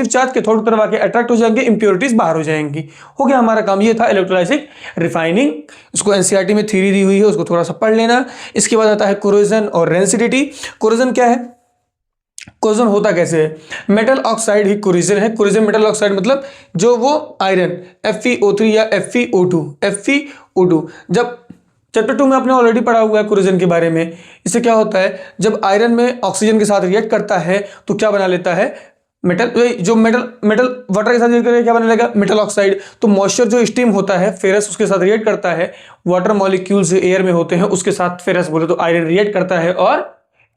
चार्ज के थोड़ी तरफ आके अट्रैक्ट हो जाएंगे, इंप्योरिटीज बाहर हो जाएंगी। हो गया हमारा काम। ये था इलेक्ट्रोलाइसिक रिफाइनिंग। उसको एनसीईआरटी में थ्योरी दी हुई है, उसको थोड़ा सा पढ़ लेना। इसके बाद आता है कोरोजन और रेंसिडिटी। कोरोजन क्या है, कोरोजन होता कैसे है, मेटल ऑक्साइड ही कोरोजन है। कोरोजन मेटल ऑक्साइड मतलब जो वो आयरन FeO3 या FeO2 जब चैप्टर 2 में आपने ऑलरेडी पढ़ा हुआ है कोरोजन के बारे में। इससे क्या होता है, जब आयरन में ऑक्सीजन के साथ रिएक्ट करता है तो क्या बना लेता है, मेटल, जो मेटल वाटर के साथ रिएक्ट करके क्या बना लेगा, मेटल ऑक्साइड। तो मॉइस्चर जो स्टीम होता है, फेरस उसके साथ रिएक्ट करता है, वाटर मॉलिक्यूल्स एयर में होते हैं उसके साथ फेरस बोले तो आयरन रिएक्ट करता है और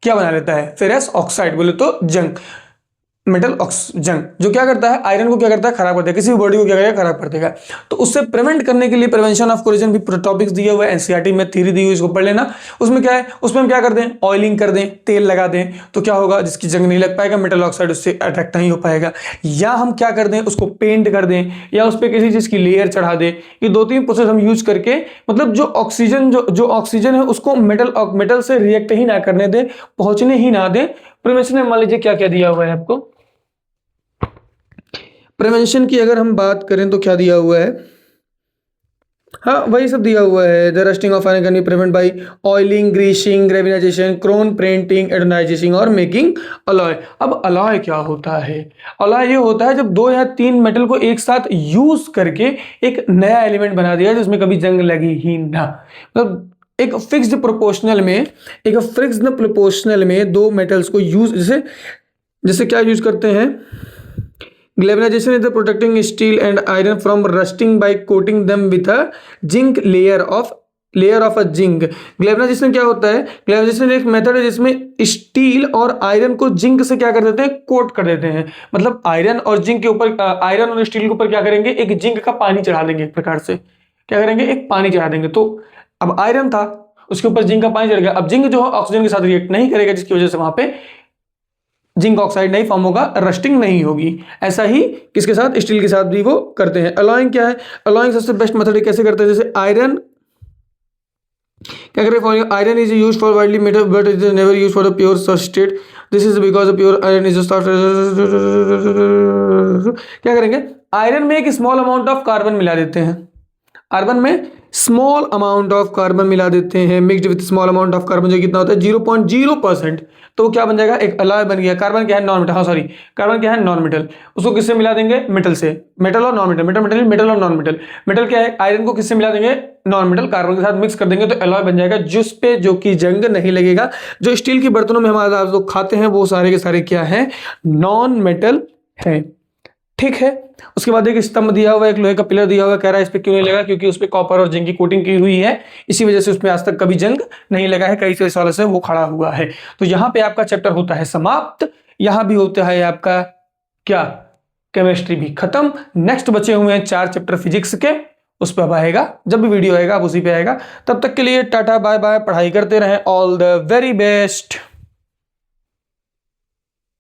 क्या बना लेता है, फेरस ऑक्साइड बोले तो जंग, मेटल जंग, जो क्या करता है, आयरन को क्या करता है, खराब कर देगा, किसी भी बॉडी को क्या करेगा, खराब कर देगा। तो उससे प्रिवेंट करने के लिए प्रिवेंशन ऑफ कोरोजन भी टॉपिक्स दिया हुआ है, एनसीईआरटी में थ्योरी दी हुई, इसको पढ़ लेना। उसमें क्या है, उसमें हम क्या कर दें, ऑयलिंग कर दें, तेल लगा दें, तो क्या होगा, जिसकी जंग नहीं लग पाएगा, मेटल ऑक्साइड उससे अट्रैक्ट नहीं हो पाएगा। या हम क्या कर दें, उसको पेंट कर दें या उस पर किसी चीज़ की लेयर चढ़ा दें। ये 2-3 प्रोसेस हम यूज करके, मतलब जो ऑक्सीजन है उसको मेटल से रिएक्ट ही ना करने दें, पहुंचने ही ना दें। प्रिवेंशन में मान लीजिए क्या क्या दिया हुआ है आपको, प्रिवेंशन की अगर हम बात करें तो क्या दिया हुआ है, हाँ वही सब दिया हुआ है। The rusting of iron can be prevent by oiling, greasing, galvanization, chrome printing, anodization और मेकिंग अलॉय। अब अलॉय क्या होता है? अलॉय ये होता है जब 2 या 3 मेटल को एक साथ यूज करके एक नया एलिमेंट बना दिया जिसमें कभी जंग लगी ही ना। मतलब एक फिक्स्ड प्रोपोर्शनल में 2 मेटल्स को यूज, जैसे जैसे क्या यूज करते हैं, Galvanization is the protecting steel and iron from rusting by coating them with a zinc layer of a zinc। ग्लेवनाइजेशन क्या होता है? ग्लेवनाइजेशन एक मेथड है जिसमें स्टील और आयरन को जिंक से क्या कर देते हैं, कोट कर देते हैं। मतलब आयरन और जिंक के ऊपर, आयरन और स्टील के ऊपर क्या करेंगे, एक जिंक का पानी चढ़ा देंगे। एक प्रकार से क्या करेंगे, एक पानी चढ़ा देंगे। तो अब आयरन था, उसके ऊपर जिंक का पानी चढ़ गया। अब जिंक जो है ऑक्सीजन के साथ रिएक्ट नहीं करेगा, जिसकी वजह से वहां पे जिंक ऑक्साइड नहीं फॉर्म होगा, रस्टिंग नहीं होगी। ऐसा ही किसके साथ, स्टील के साथ भी वो करते हैं। अलॉइंग क्या है? अलॉइंग सबसे बेस्ट मेथड कैसे करते हैं, जैसे आयरन क्या करें, iron is used for widely metal but it is never used for the pure substrate. This is because pure iron is क्या करेंगे, आयरन में एक स्मॉल अमाउंट ऑफ कार्बन मिला देते हैं। आयरन में स्मॉल अमाउंट ऑफ कार्बन मिला देते हैं, mixed with small amount of carbon, जो कितना होता है 0.0%। तो वो क्या बन जाएगा, एक अलॉय बन गया। कार्बन क्या है, नॉन मेटल, हाँ सॉरी, कार्बन क्या है, नॉन मेटल। उसको किससे मिला देंगे, मेटल से। मेटल और नॉन मेटल, मेटल और नॉन मेटल। मेटल क्या है, आयरन को किससे मिला देंगे, नॉन मेटल, कार्बन के साथ मिक्स कर देंगे तो अलॉय बन जाएगा, जिस पे जो कि जंग नहीं लगेगा। जो स्टील के बर्तनों में हमारे आप लोग खाते हैं वो सारे के सारे क्या है, नॉन मेटल है। ठीक है। उसके बाद एक स्तंभ दिया हुआ है, एक लोहे का पिलर दिया हुआ है। कह रहा है इस पे क्यों नहीं लगा, क्योंकि उस पे कॉपर और जिंक की कोटिंग की हुई है, इसी वजह से उसमें आज तक कभी जंग नहीं लगा है, कई सालों से वो खड़ा हुआ है। तो यहाँ पे आपका चैप्टर होता है समाप्त। यहाँ भी होता है आपका क्या, केमिस्ट्री भी खत्म। नेक्स्ट बचे हुए हैं 4 चैप्टर फिजिक्स के, उस पर अब आएगा, जब भी वीडियो आएगा उसी पे आएगा। तब तक के लिए टाटा बाय बाय, पढ़ाई करते रहें, ऑल द वेरी बेस्ट।